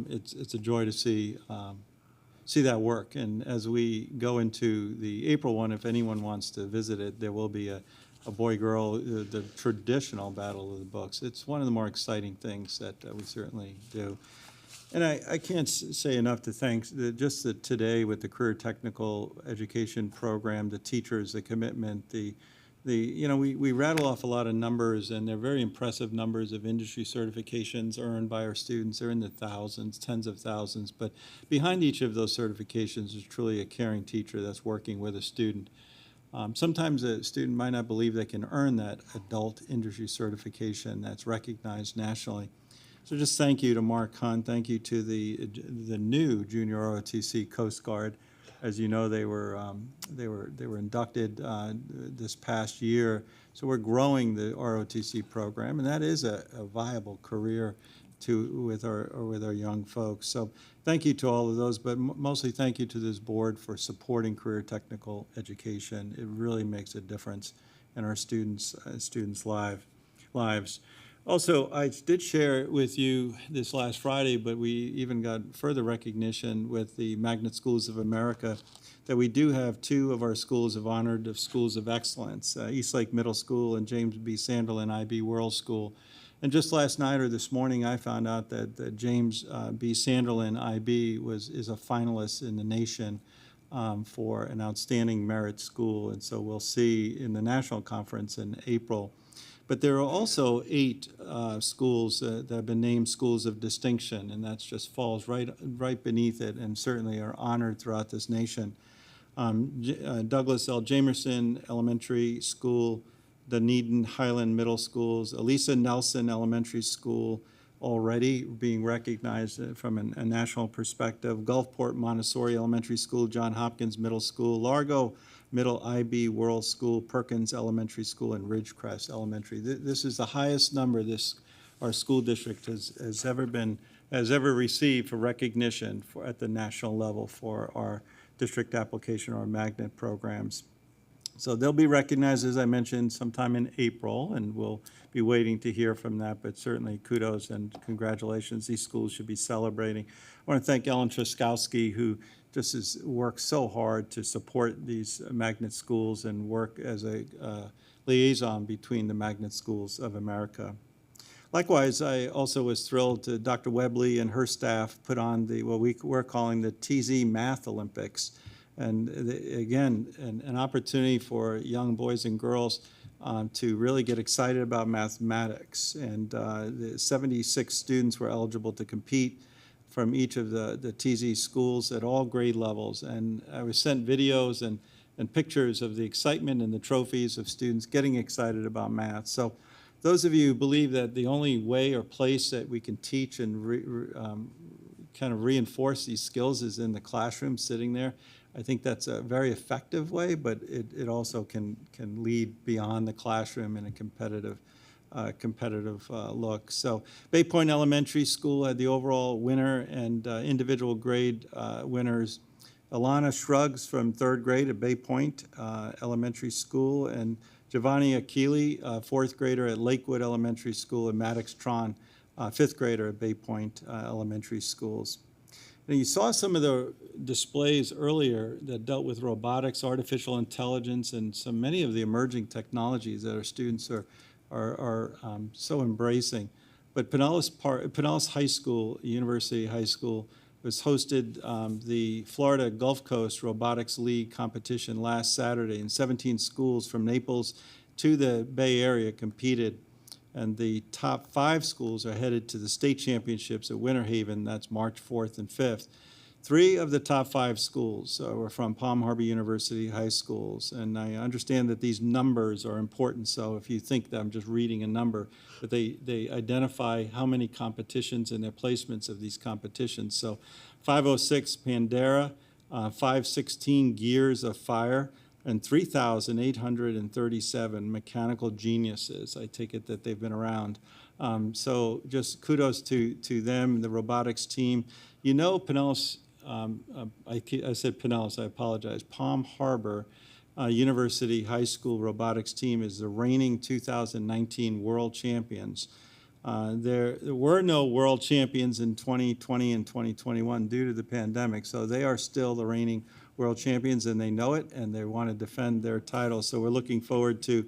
Speaker 15: it's a joy to see that work. And as we go into the April one, if anyone wants to visit it, there will be a boy-girl, the traditional battle of the books. It's one of the more exciting things that we certainly do. And I can't say enough to thank just today with the Career Technical Education Program, the teachers, the commitment, we rattle off a lot of numbers, and they're very impressive numbers of industry certifications earned by our students. They're in the thousands, tens of thousands, but behind each of those certifications is truly a caring teacher that's working with a student. Sometimes a student might not believe they can earn that adult industry certification that's recognized nationally. So just thank you to Mark Hunt. Thank you to the new Junior ROTC Coast Guard. As you know, they were inducted this past year. So we're growing the ROTC program, and that is a viable career with our young folks. So thank you to all of those, but mostly thank you to this board for supporting career technical education. It really makes a difference in our students' lives. Also, I did share with you this last Friday, but we even got further recognition with the Magnet Schools of America that we do have 2 of our schools of honored of schools of excellence, Eastlake Middle School and James B. Sanderlin IB World School. And just last night or this morning, I found out that James B. Sanderlin IB is a finalist in the nation for an outstanding merit school. And so we'll see in the national conference in April. But there are also 8 schools that have been named schools of distinction, and that just falls right beneath it and certainly are honored throughout this nation. Douglas L. Jamerson Elementary School, Dunedin Highland Middle Schools, Elisa Nelson Elementary School, already being recognized from a national perspective, Gulfport Montessori Elementary School, John Hopkins Middle School, Largo Middle IB World School, Perkins Elementary School, and Ridgecrest Elementary. This is the highest number our school district has ever received for recognition at the national level for our district application or magnet programs. So they'll be recognized, as I mentioned, sometime in April, and we'll be waiting to hear from that, but certainly kudos and congratulations. These schools should be celebrating. I want to thank Ellen Truskowski, who just has worked so hard to support these magnet schools and work as a liaison between the magnet schools of America. Likewise, I also was thrilled to Dr. Webley and her staff put on what we're calling the TZ Math Olympics. And again, an opportunity for young boys and girls to really get excited about mathematics. And the 76 students were eligible to compete from each of the TZ schools at all grade levels. And I was sent videos and pictures of the excitement and the trophies of students getting excited about math. So those of you who believe that the only way or place that we can teach and kind of reinforce these skills is in the classroom, sitting there, I think that's a very effective way, but it also can lead beyond the classroom in a competitive look. So Bay Point Elementary School had the overall winner and individual grade winners. Alana Shrugs from 3rd grade at Bay Point Elementary School, and Giovanni Achille, 4th grader at Lakewood Elementary School, and Maddox Tron, 5th grader at Bay Point Elementary Schools. Now, you saw some of the displays earlier that dealt with robotics, artificial intelligence, and many of the emerging technologies that our students are so embracing. But Pinellas High School, University High School, was hosted the Florida Gulf Coast Robotics League competition last Saturday, and 17 schools from Naples to the Bay Area competed. And the top 5 schools are headed to the state championships at Winter Haven. That's March 4th and 5th. 3 of the top 5 schools were from Palm Harbor University High Schools. And I understand that these numbers are important, so if you think that I'm just reading a number, but they identify how many competitions and their placements of these competitions. So 506 Pandera, 516 Gears of Fire, and 3,837 mechanical geniuses. I take it that they've been around. So just kudos to them, the robotics team. You know, Pinellas, I said Pinellas, I apologize. Palm Harbor University High School robotics team is the reigning 2019 world champions. There were no world champions in 2020 and 2021 due to the pandemic, so they are still the reigning world champions, and they know it, and they want to defend their title. So we're looking forward to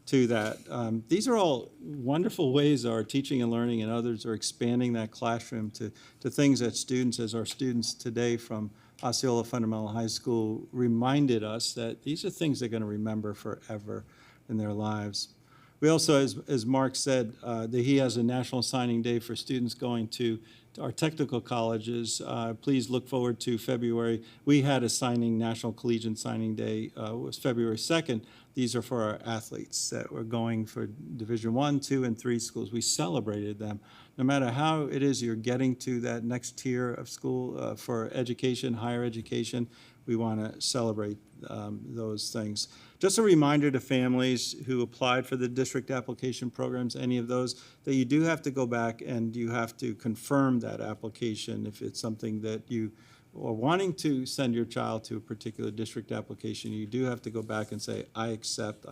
Speaker 15: that. These are all wonderful ways our teaching and learning and others are expanding that classroom to things that students, as our students today from Osceola Fundamental High School reminded us that these are things they're going to remember forever in their lives. We also, as Mark said, that he has a National Signing Day for students going to our technical colleges. Please look forward to February. We had a National Collegiate Signing Day, was February 2nd. These are for our athletes that were going for Division I, II, and III schools. We celebrated them. No matter how it is you're getting to that next tier of school for education, higher education, we want to celebrate those things. Just a reminder to families who applied for the district application programs, any of those, that you do have to go back and you have to confirm that application if it's something that you are wanting to send your child to a particular district application. You do have to go back and say, I accept,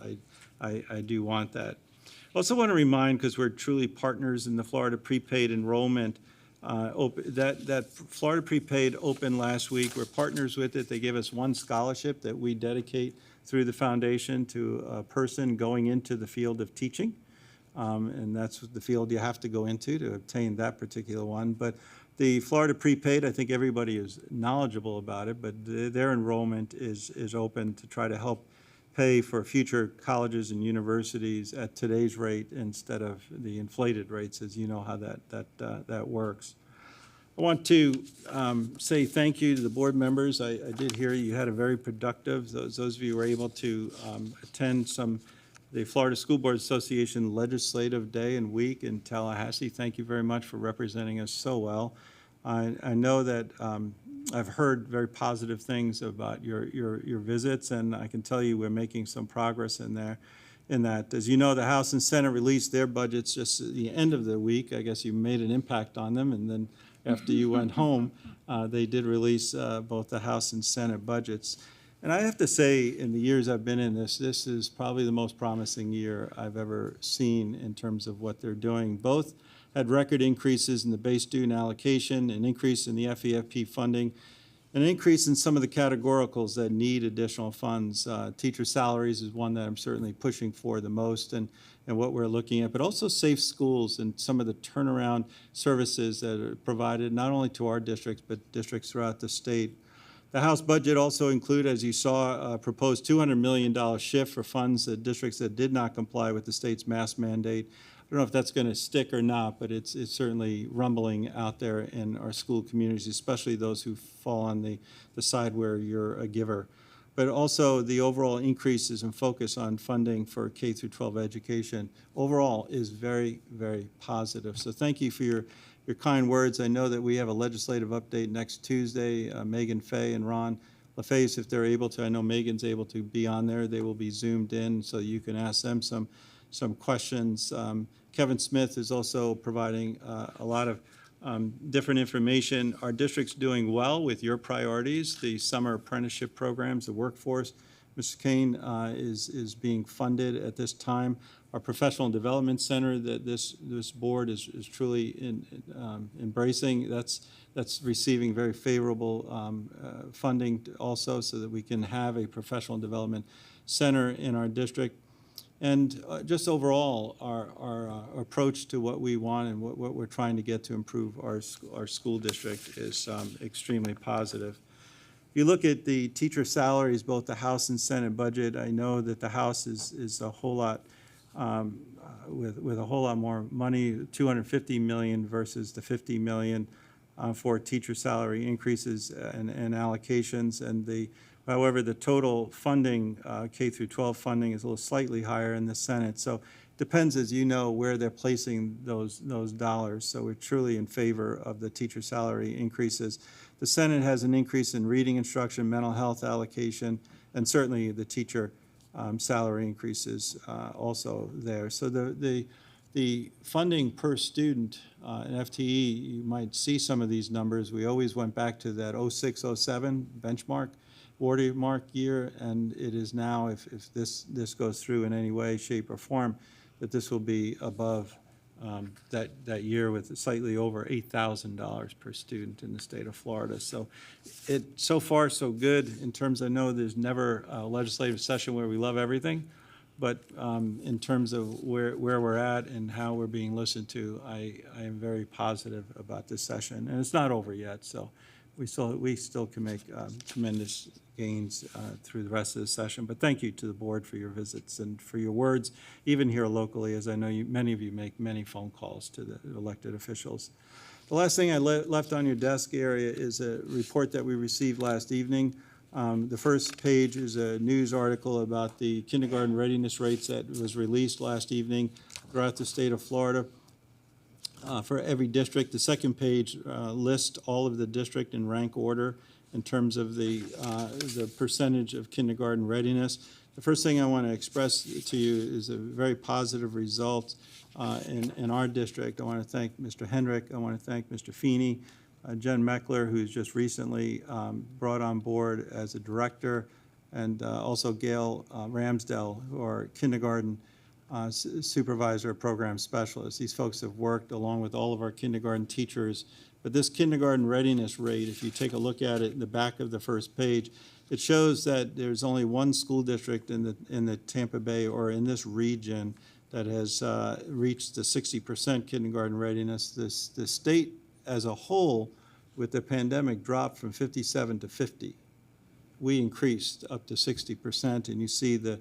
Speaker 15: I do want that. I also want to remind, because we're truly partners in the Florida prepaid enrollment, that Florida Prepaid opened last week. We're partners with it. They give us one scholarship that we dedicate through the foundation to a person going into the field of teaching. And that's the field you have to go into to obtain that particular one. But the Florida Prepaid, I think everybody is knowledgeable about it, but their enrollment is open to try to help pay for future colleges and universities at today's rate instead of the inflated rates, as you know how that works. I want to say thank you to the board members. I did hear you had a very productive, those of you who were able to attend the Florida School Board Association Legislative Day and Week in Tallahassee. Thank you very much for representing us so well. I know that I've heard very positive things about your visits, and I can tell you we're making some progress in that. As you know, the House and Senate released their budgets just at the end of the week. I guess you made an impact on them, and then after you went home, they did release both the House and Senate budgets. And I have to say, in the years I've been in this, this is probably the most promising year I've ever seen in terms of what they're doing. Both had record increases in the base student allocation, an increase in the FEFP funding, an increase in some of the categoricals that need additional funds. Teacher salaries is one that I'm certainly pushing for the most and what we're looking at, but also safe schools and some of the turnaround services that are provided not only to our districts, but districts throughout the state. The House budget also included, as you saw, a proposed $200 million shift for funds to districts that did not comply with the state's mask mandate. I don't know if that's going to stick or not, but it's certainly rumbling out there in our school communities, especially those who fall on the side where you're a giver. But also the overall increases in focus on funding for K through 12 education overall is very, very positive. So thank you for your kind words. I know that we have a legislative update next Tuesday. Megan Fay and Ron LaFace, if they're able to, I know Megan's able to be on there. They will be zoomed in so you can ask them some questions. Kevin Smith is also providing a lot of different information. Our district's doing well with your priorities, the summer apprenticeship programs, the workforce. Mr. Kane is being funded at this time. Our professional development center that this board is truly embracing, that's receiving very favorable funding also so that we can have a professional development center in our district. And just overall, our approach to what we want and what we're trying to get to improve our school district is extremely positive. If you look at the teacher salaries, both the House and Senate budget, I know that the House is a whole lot, with a whole lot more money, $250 million versus the $50 million for teacher salary increases and allocations. And however, the total funding, K through 12 funding, is a little slightly higher in the Senate. So it depends, as you know, where they're placing those dollars. So we're truly in favor of the teacher salary increases. The Senate has an increase in reading instruction, mental health allocation, and certainly the teacher salary increases also there. So the funding per student in FTE, you might see some of these numbers. We always went back to that 06-07 benchmark, watermark year, and it is now, if this goes through in any way, shape, or form, that this will be above that year with slightly over $8,000 per student in the state of Florida. So so far so good in terms, I know there's never a legislative session where we love everything, but in terms of where we're at and how we're being listened to, I am very positive about this session. And it's not over yet, so we still can make tremendous gains through the rest of the session. But thank you to the board for your visits and for your words, even here locally, as I know many of you make many phone calls to the elected officials. The last thing I left on your desk area is a report that we received last evening. The first page is a news article about the kindergarten readiness rates that was released last evening throughout the state of Florida. For every district. The second page lists all of the district in rank order in terms of the percentage of kindergarten readiness. The first thing I want to express to you is a very positive result in our district. I want to thank Mr. Hendrick. I want to thank Mr. Feeney, Jen Meckler, who's just recently brought on board as a director, and also Gail Ramsdell, who are kindergarten supervisor program specialists. These folks have worked along with all of our kindergarten teachers. But this kindergarten readiness rate, if you take a look at it in the back of the first page, it shows that there's only one school district in the Tampa Bay or in this region that has reached the 60% kindergarten readiness. The state as a whole, with the pandemic, dropped from 57 to 50. We increased up to 60%, and you see the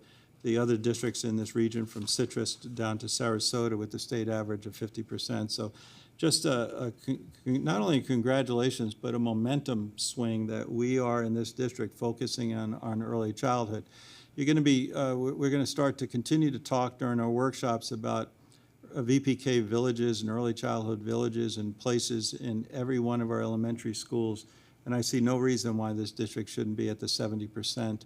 Speaker 15: other districts in this region from Citrus down to Sarasota with the state average of 50%. So just not only congratulations, but a momentum swing that we are in this district focusing on early childhood. You're going to be, we're going to start to continue to talk during our workshops about VPK villages and early childhood villages and places in every one of our elementary schools. And I see no reason why this district shouldn't be at the 70%.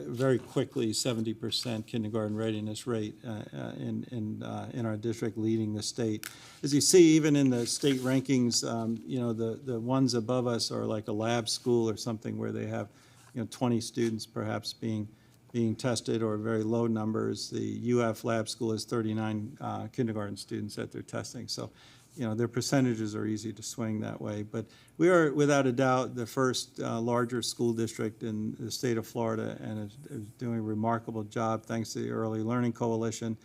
Speaker 15: Very quickly, 70% kindergarten readiness rate in our district, leading the state. As you see, even in the state rankings, you know, the ones above us are like a lab school or something where they have 20 students perhaps being tested, or very low numbers. The UF Lab School has 39 kindergarten students that they're testing. So, their percentages are easy to swing that way. But we are, without a doubt, the first larger school district in the state of Florida, and is doing a remarkable job thanks to the Early Learning Coalition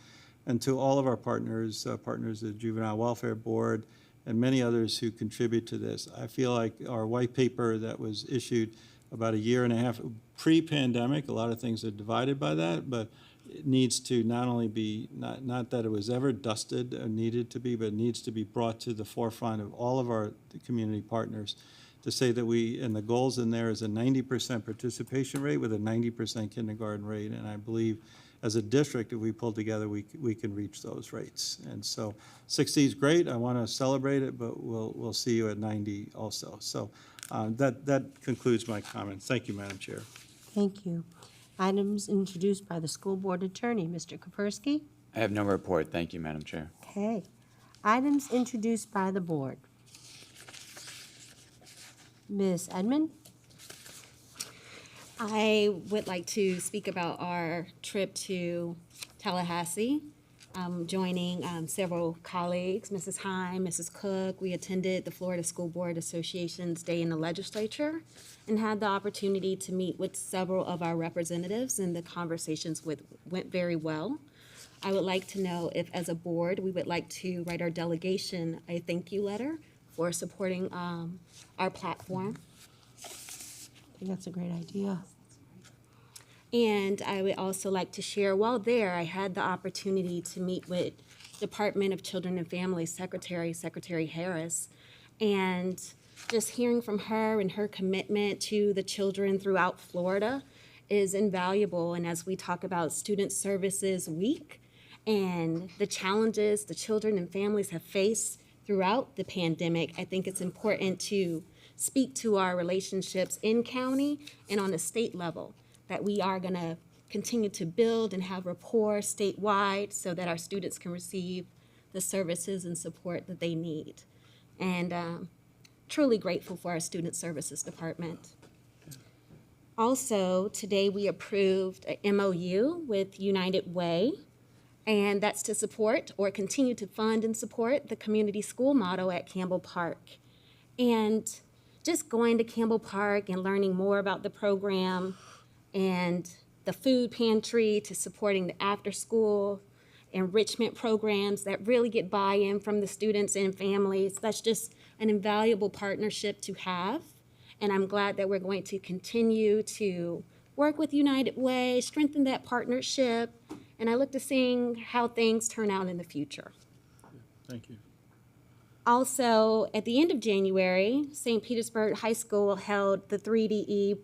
Speaker 15: and to all of our partners, partners of the Juvenile Welfare Board, and many others who contribute to this. I feel like our white paper that was issued about a year and a half pre-pandemic, a lot of things are divided by that, but it needs to not only be, not that it was ever dusted or needed to be, but it needs to be brought to the forefront of all of our community partners to say that and the goals in there is a 90% participation rate with a 90% kindergarten rate, and I believe as a district, if we pull together, we can reach those rates. And so 60 is great. I want to celebrate it, but we'll see you at 90 also. So that concludes my comments. Thank you, Madam Chair.
Speaker 1: Thank you. Items introduced by the school board attorney, Mr. Kapersky.
Speaker 4: I have no report. Thank you, Madam Chair.
Speaker 1: Okay. Items introduced by the board. Ms. Edmond?
Speaker 7: I would like to speak about our trip to Tallahassee, joining several colleagues, Mrs. Hine, Mrs. Cook. We attended the Florida School Board Association's Day in the Legislature and had the opportunity to meet with several of our representatives, and the conversations went very well. I would like to know if, as a board, we would like to write our delegation a thank you letter for supporting our platform.
Speaker 1: I think that's a great idea.
Speaker 7: And I would also like to share, while there, I had the opportunity to meet with Department of Children and Families Secretary Harris, and just hearing from her and her commitment to the children throughout Florida is invaluable. And as we talk about Student Services Week and the challenges the children and families have faced throughout the pandemic, I think it's important to speak to our relationships in county and on the state level, that we are going to continue to build and have rapport statewide so that our students can receive the services and support that they need. And truly grateful for our Student Services Department. Also, today we approved an MOU with United Way, and that's to support or continue to fund and support the community school model at Campbell Park. And just going to Campbell Park and learning more about the program and the food pantry to supporting the after-school enrichment programs that really get buy-in from the students and families, that's just an invaluable partnership to have. And I'm glad that we're going to continue to work with United Way, strengthen that partnership, and I look to seeing how things turn out in the future.
Speaker 15: Thank you.
Speaker 7: Also, at the end of January, St. Petersburg High School held the 3DE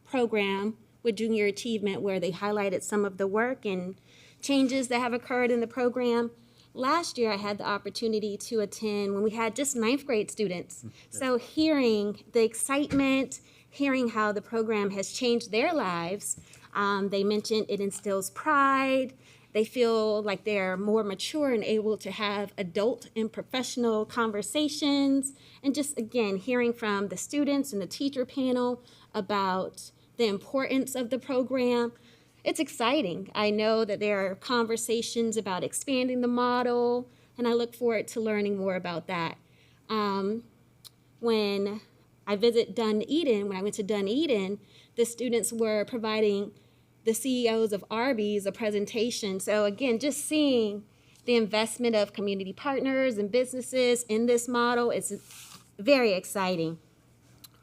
Speaker 7: program with Junior Achievement, where they highlighted some of the work and changes that have occurred in the program. Last year, I had the opportunity to attend when we had just 9th grade students. So hearing the excitement, hearing how the program has changed their lives, they mentioned it instills pride. They feel like they're more mature and able to have adult and professional conversations. And just, again, hearing from the students and the teacher panel about the importance of the program. It's exciting. I know that there are conversations about expanding the model, and I look forward to learning more about that. When I went to Dunedin, the students were providing the CEOs of Arby's a presentation. So again, just seeing the investment of community partners and businesses in this model is very exciting.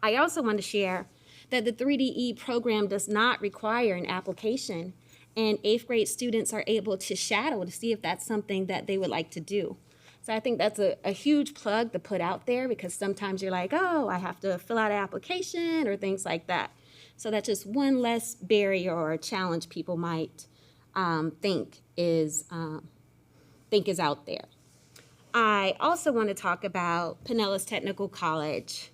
Speaker 7: I also want to share that the 3DE program does not require an application, and 8th grade students are able to shadow to see if that's something that they would like to do. So I think that's a huge plug to put out there, because sometimes you're like, oh, I have to fill out an application or things like that. So that's just one less barrier or challenge people might think is out there. I also want to talk about Pinellas Technical College.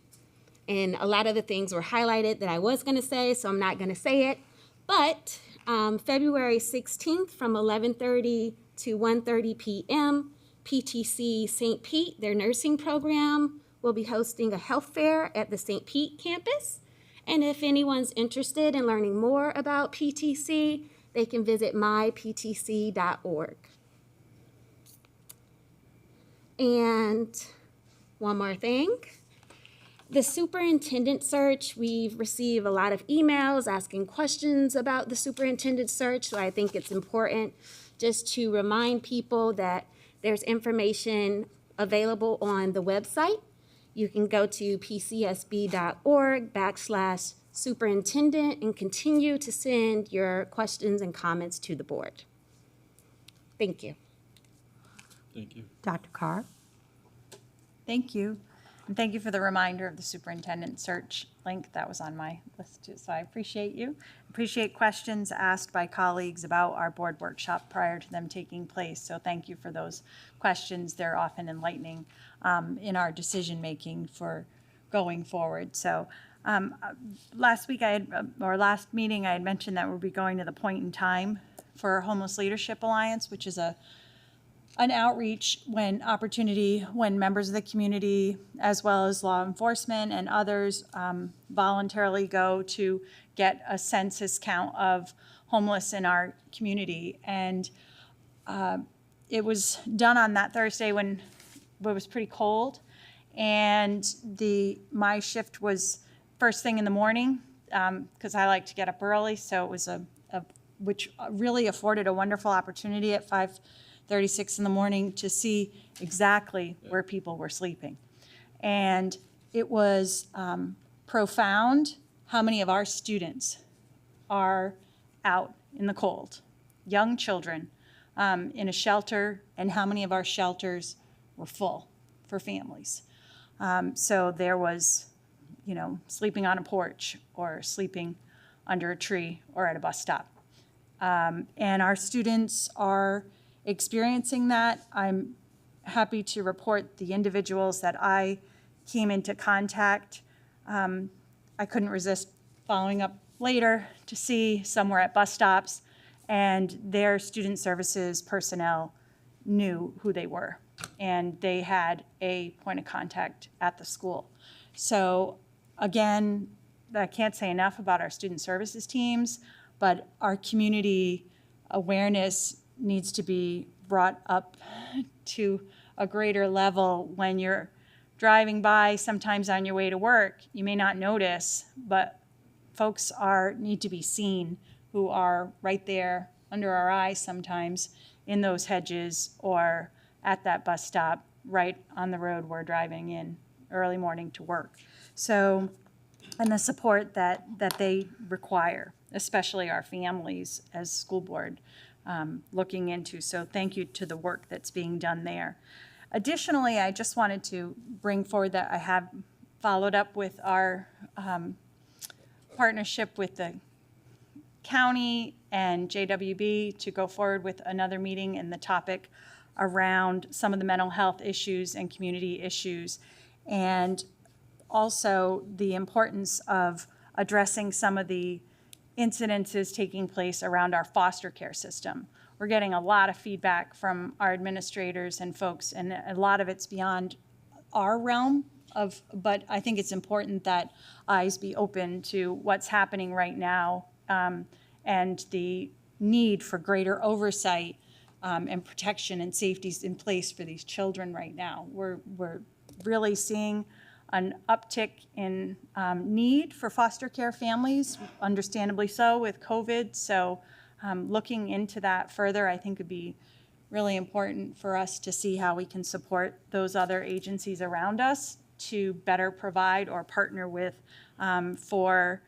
Speaker 7: And a lot of the things were highlighted that I was going to say, so I'm not going to say it. But February 16th from 11:30 to 1:30 p.m., PTC St. Pete, their nursing program, will be hosting a health fair at the St. Pete campus. And if anyone's interested in learning more about PTC, they can visit myptc.org. And one more thing. The superintendent search, we've received a lot of emails asking questions about the superintendent search, so I think it's important just to remind people that there's information available on the website. You can go to pcsb.org/superintendent and continue to send your questions and comments to the board. Thank you.
Speaker 15: Thank you.
Speaker 1: Dr. Carr?
Speaker 19: Thank you. And thank you for the reminder of the superintendent search link. That was on my list too, so I appreciate you. Appreciate questions asked by colleagues about our board workshop prior to them taking place. So thank you for those questions. They're often enlightening in our decision-making for going forward. So last meeting, I had mentioned that we'll be going to the Point in Time for Homeless Leadership Alliance, which is an outreach when members of the community, as well as law enforcement and others, voluntarily go to get a census count of homeless in our community. And it was done on that Thursday when it was pretty cold. And my shift was first thing in the morning, because I like to get up early. So it was which really afforded a wonderful opportunity at 5:36 in the morning to see exactly where people were sleeping. And it was profound how many of our students are out in the cold, young children in a shelter, and how many of our shelters were full for families. So there was, sleeping on a porch or sleeping under a tree or at a bus stop. And our students are experiencing that. I'm happy to report the individuals that I came into contact. I couldn't resist following up later to see somewhere at bus stops, and their student services personnel knew who they were, and they had a point of contact at the school. So again, I can't say enough about our student services teams, but our community awareness needs to be brought up to a greater level. When you're driving by, sometimes on your way to work, you may not notice, but folks need to be seen who are right there under our eyes sometimes in those hedges or at that bus stop right on the road we're driving in early morning to work. So, and the support that they require, especially our families as school board looking into. So thank you to the work that's being done there. Additionally, I just wanted to bring forward that I have followed up with our partnership with the county and JWB to go forward with another meeting in the topic around some of the mental health issues and community issues, and also the importance of addressing some of the incidences taking place around our foster care system. We're getting a lot of feedback from our administrators and folks, and a lot of it's beyond our realm but I think it's important that eyes be open to what's happening right now, and the need for greater oversight and protection and safety in place for these children right now. We're really seeing an uptick in need for foster care families, understandably so with COVID. So looking into that further, I think would be really important for us to see how we can support those other agencies around us to better provide or partner with for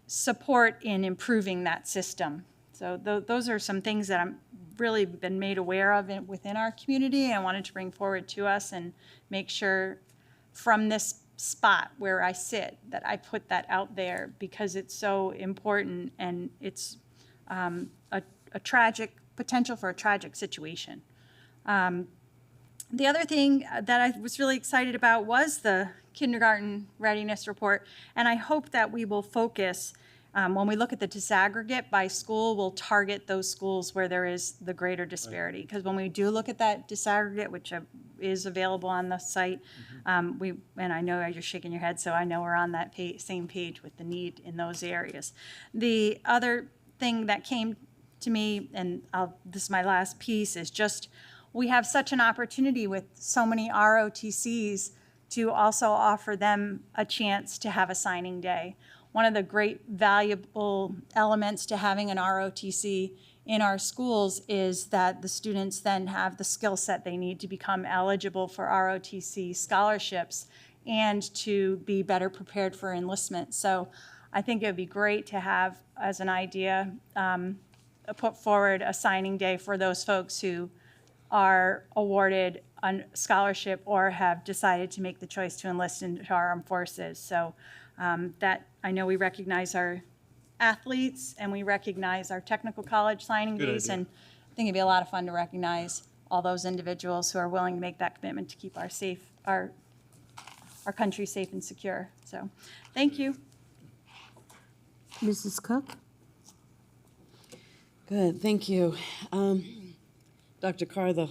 Speaker 19: support in improving that system. So those are some things that I'm really been made aware of within our community. I wanted to bring forward to us and make sure from this spot where I sit that I put that out there, because it's so important, and it's a tragic potential for a tragic situation. The other thing that I was really excited about was the kindergarten readiness report, and I hope that we will focus, when we look at the disaggregate by school, we'll target those schools where there is the greater disparity. Because when we do look at that disaggregate, which is available on the site. And I know you're shaking your head, so I know we're on that same page with the need in those areas. The other thing that came to me, and this is my last piece, is just we have such an opportunity with so many ROTCs to also offer them a chance to have a signing day. One of the great valuable elements to having an ROTC in our schools is that the students then have the skill set they need to become eligible for ROTC scholarships and to be better prepared for enlistment. So I think it would be great to have, as an idea, put forward a signing day for those folks who are awarded a scholarship or have decided to make the choice to enlist into our armed forces. So that, I know we recognize our athletes and we recognize our technical college signing
Speaker 15: Good
Speaker 19: days,
Speaker 15: idea.
Speaker 19: and I think it'd be a lot of fun to recognize all those individuals who are willing to make that commitment to keep our country safe and secure. So thank you.
Speaker 1: Mrs. Cook?
Speaker 17: Good, thank you. Dr. Carr, the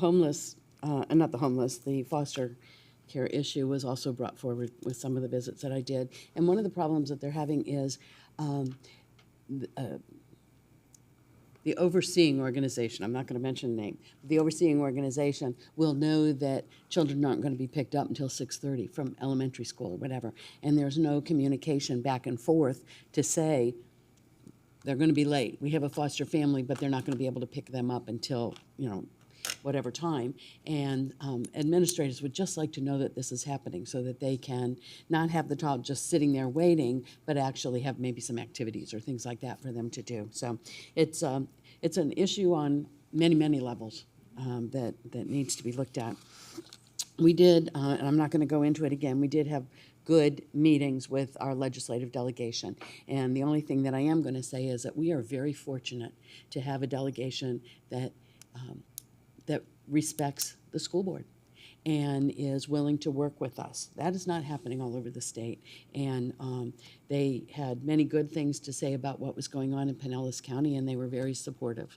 Speaker 17: foster care issue was also brought forward with some of the visits that I did. And one of the problems that they're having is the overseeing organization, I'm not going to mention the name, the overseeing organization will know that children aren't going to be picked up until 6:30 from elementary school or whatever. And there's no communication back and forth to say, they're going to be late. We have a foster family, but they're not going to be able to pick them up until, whatever time. And administrators would just like to know that this is happening so that they can not have the child just sitting there waiting, but actually have maybe some activities or things like that for them to do. So it's an issue on many, many levels that needs to be looked at. We did, and I'm not going to go into it again, we did have good meetings with our legislative delegation. And the only thing that I am going to say is that we are very fortunate to have a delegation that that respects the school board and is willing to work with us. That is not happening all over the state. And they had many good things to say about what was going on in Pinellas County, and they were very supportive.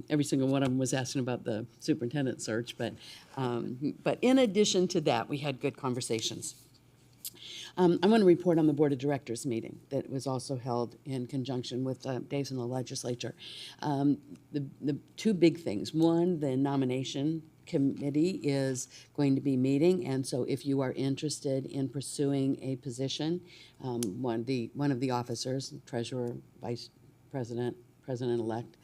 Speaker 17: Every single one of them was asking about the superintendent search, but in addition to that, we had good conversations. I want to report on the Board of Directors meeting that was also held in conjunction with days in the legislature. The two big things. One, the nomination committee is going to be meeting, and so if you are interested in pursuing a position, one of the officers, treasurer, vice president, president-elect,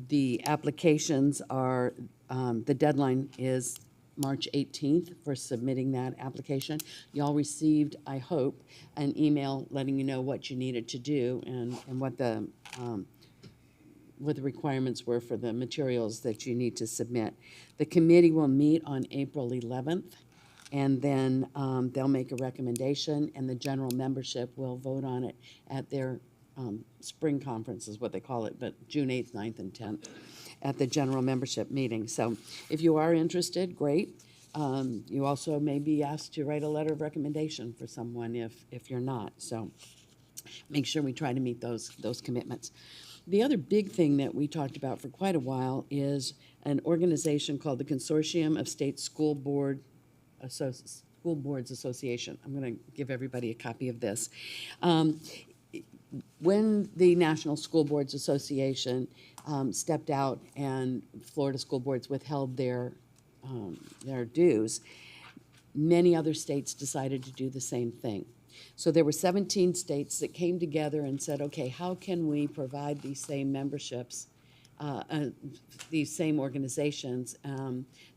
Speaker 17: the applications are, the deadline is March 18th for submitting that application. Y'all received, I hope, an email letting you know what you needed to do and what the requirements were for the materials that you need to submit. The committee will meet on April 11th, and then they'll make a recommendation, and the general membership will vote on it at their spring conference is what they call it, but June 8th, 9th, and 10th at the general membership meeting. So if you are interested, great. You also may be asked to write a letter of recommendation for someone if you're not. So make sure we try to meet those commitments. The other big thing that we talked about for quite a while is an organization called the Consortium of State School Boards Association. I'm going to give everybody a copy of this. When the National School Boards Association stepped out and Florida school boards withheld their dues, many other states decided to do the same thing. So there were 17 states that came together and said, okay, how can we provide these same memberships, these same organizations,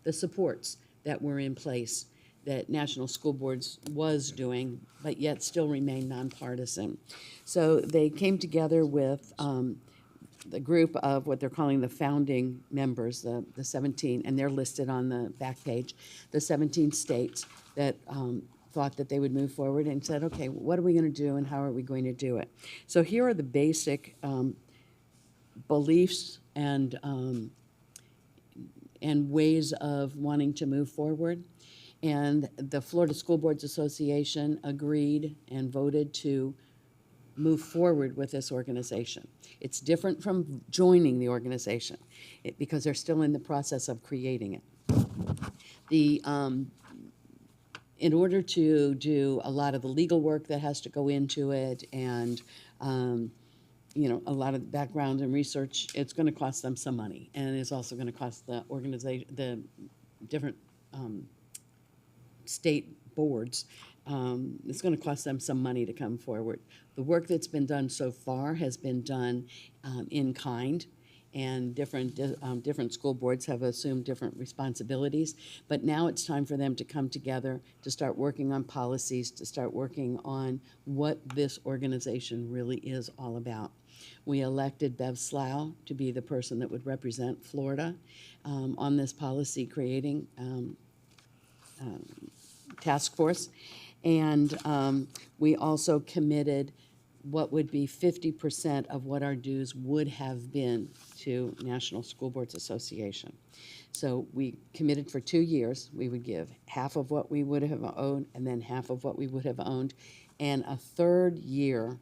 Speaker 17: the supports that were in place that National School Boards was doing, but yet still remain nonpartisan. So they came together with the group of what they're calling the founding members, the 17, and they're listed on the back page, the 17 states that thought that they would move forward and said, okay, what are we going to do and how are we going to do it? So here are the basic beliefs and ways of wanting to move forward. And the Florida School Boards Association agreed and voted to move forward with this organization. It's different from joining the organization because they're still in the process of creating it. In order to do a lot of the legal work that has to go into it and, a lot of background and research, it's going to cost them some money. And it's also going to cost the organization, the different state boards, it's going to cost them some money to come forward. The work that's been done so far has been done in kind, and different school boards have assumed different responsibilities. But now it's time for them to come together, to start working on policies, to start working on what this organization really is all about. We elected Bev Slough to be the person that would represent Florida on this policy creating task force. And we also committed what would be 50% of what our dues would have been to National School Boards Association. So we committed for 2 years. We would give half of what we would have owed and then half of what we would have owned, and a third year,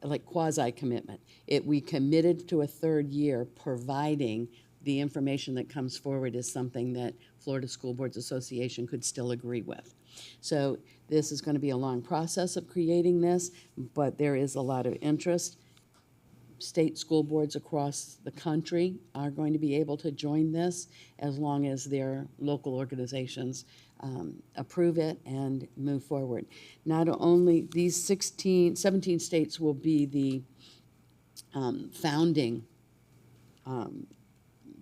Speaker 17: like quasi-commitment. We committed to a third year, providing the information that comes forward is something that Florida School Boards Association could still agree with. So this is going to be a long process of creating this, but there is a lot of interest. State school boards across the country are going to be able to join this as long as their local organizations approve it and move forward. Not only these 17 states will be the founding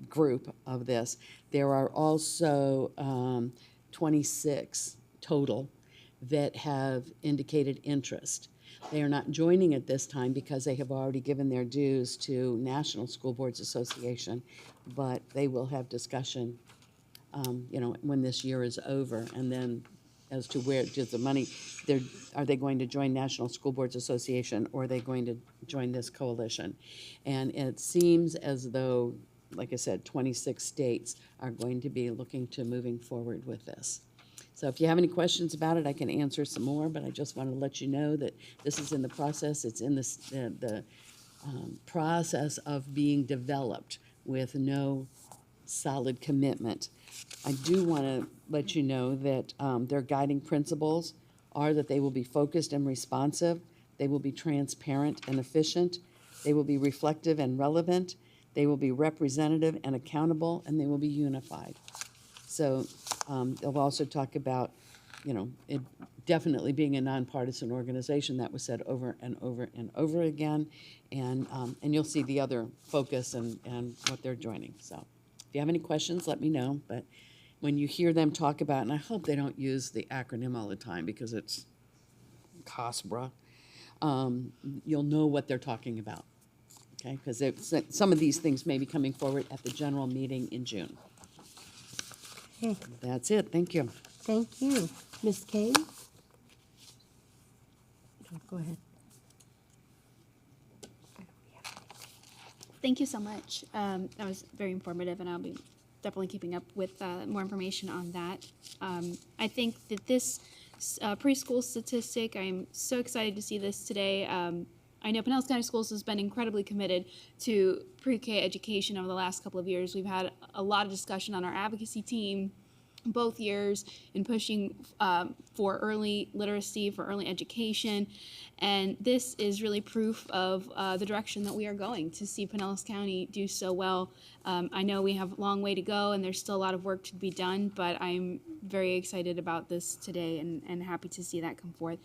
Speaker 17: group of this. There are also 26 total that have indicated interest. They are not joining at this time because they have already given their dues to National School Boards Association, but they will have discussion, when this year is over, and then as to where does the money, are they going to join National School Boards Association, or are they going to join this coalition? And it seems as though, like I said, 26 states are going to be looking to moving forward with this. So if you have any questions about it, I can answer some more, but I just want to let you know that this is in the process. It's in the process of being developed with no solid commitment. I do want to let you know that their guiding principles are that they will be focused and responsive, they will be transparent and efficient, they will be reflective and relevant, they will be representative and accountable, and they will be unified. So they'll also talk about, it definitely being a nonpartisan organization. That was said over and over and over again. And you'll see the other focus and what they're joining. So if you have any questions, let me know. But when you hear them talk about, and I hope they don't use the acronym all the time because it's COSBRA, you'll know what they're talking about. Okay, because some of these things may be coming forward at the general meeting in June.
Speaker 1: Okay.
Speaker 17: That's it. Thank you.
Speaker 1: Thank you. Ms. Kane? No, go ahead.
Speaker 6: Thank you so much. That was very informative, and I'll be definitely keeping up with more information on that. I think that this preschool statistic, I'm so excited to see this today. I know Pinellas County Schools has been incredibly committed to pre-K education over the last couple of years. We've had a lot of discussion on our advocacy team both years in pushing for early literacy, for early education, and this is really proof of the direction that we are going to see Pinellas County do so well. I know we have a long way to go and there's still a lot of work to be done, but I'm very excited about this today and happy to see that come forth.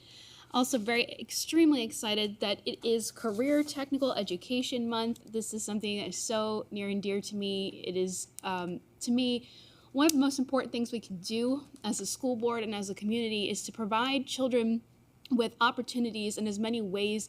Speaker 6: Also extremely excited that it is Career Technical Education Month. This is something that is so near and dear to me. It is, to me, one of the most important things we can do as a school board and as a community is to provide children with opportunities in as many ways,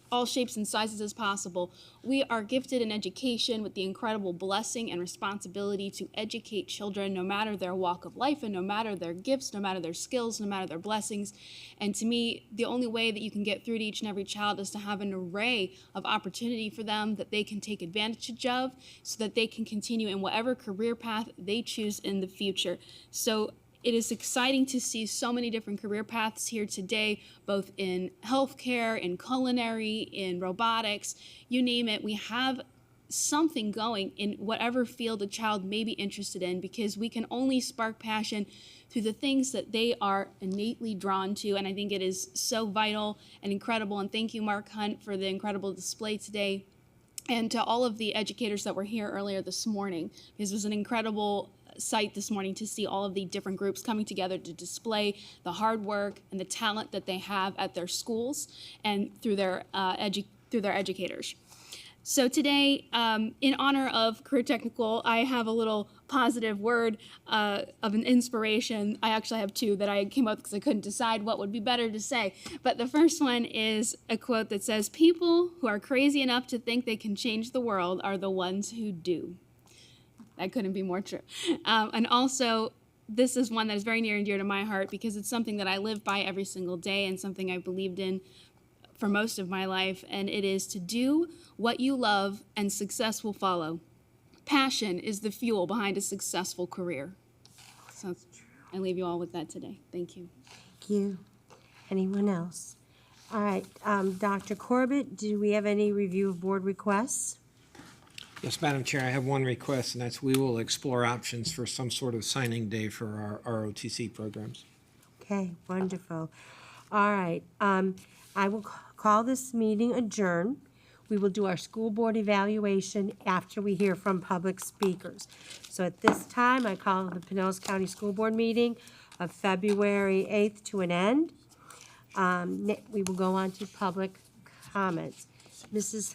Speaker 6: all shapes and sizes as possible. We are gifted in education with the incredible blessing and responsibility to educate children no matter their walk of life and no matter their gifts, no matter their skills, no matter their blessings. And to me, the only way that you can get through to each and every child is to have an array of opportunity for them that they can take advantage of so that they can continue in whatever career path they choose in the future. So it is exciting to see so many different career paths here today, both in healthcare, in culinary, in robotics, you name it. We have something going in whatever field a child may be interested in, because we can only spark passion through the things that they are innately drawn to. And I think it is so vital and incredible. And thank you, Mark Hunt, for the incredible display today. And to all of the educators that were here earlier this morning, because it was an incredible sight this morning to see all of the different groups coming together to display the hard work and the talent that they have at their schools and through their educators. So today, in honor of Career Technical, I have a little positive word of an inspiration. I actually have two that I came up with because I couldn't decide what would be better to say. But the first one is a quote that says, "People who are crazy enough to think they can change the world are the ones who do." That couldn't be more true. And also, this is one that is very near and dear to my heart because it's something that I live by every single day and something I believed in for most of my life, and it is to do what you love and success will follow. Passion is the fuel behind a successful career. So I leave you all with that today. Thank you.
Speaker 1: Thank you. Anyone else? All right, Dr. Corbett, do we have any review of board requests?
Speaker 9: Yes, Madam Chair, I have one request, and that's we will explore options for some sort of signing day for our ROTC programs.
Speaker 1: Okay, wonderful. All right, I will call this meeting adjourned. We will do our school board evaluation after we hear from public speakers. So at this time, I call the Pinellas County School Board meeting of February 8th to an end. We will go on to public comments. Mrs.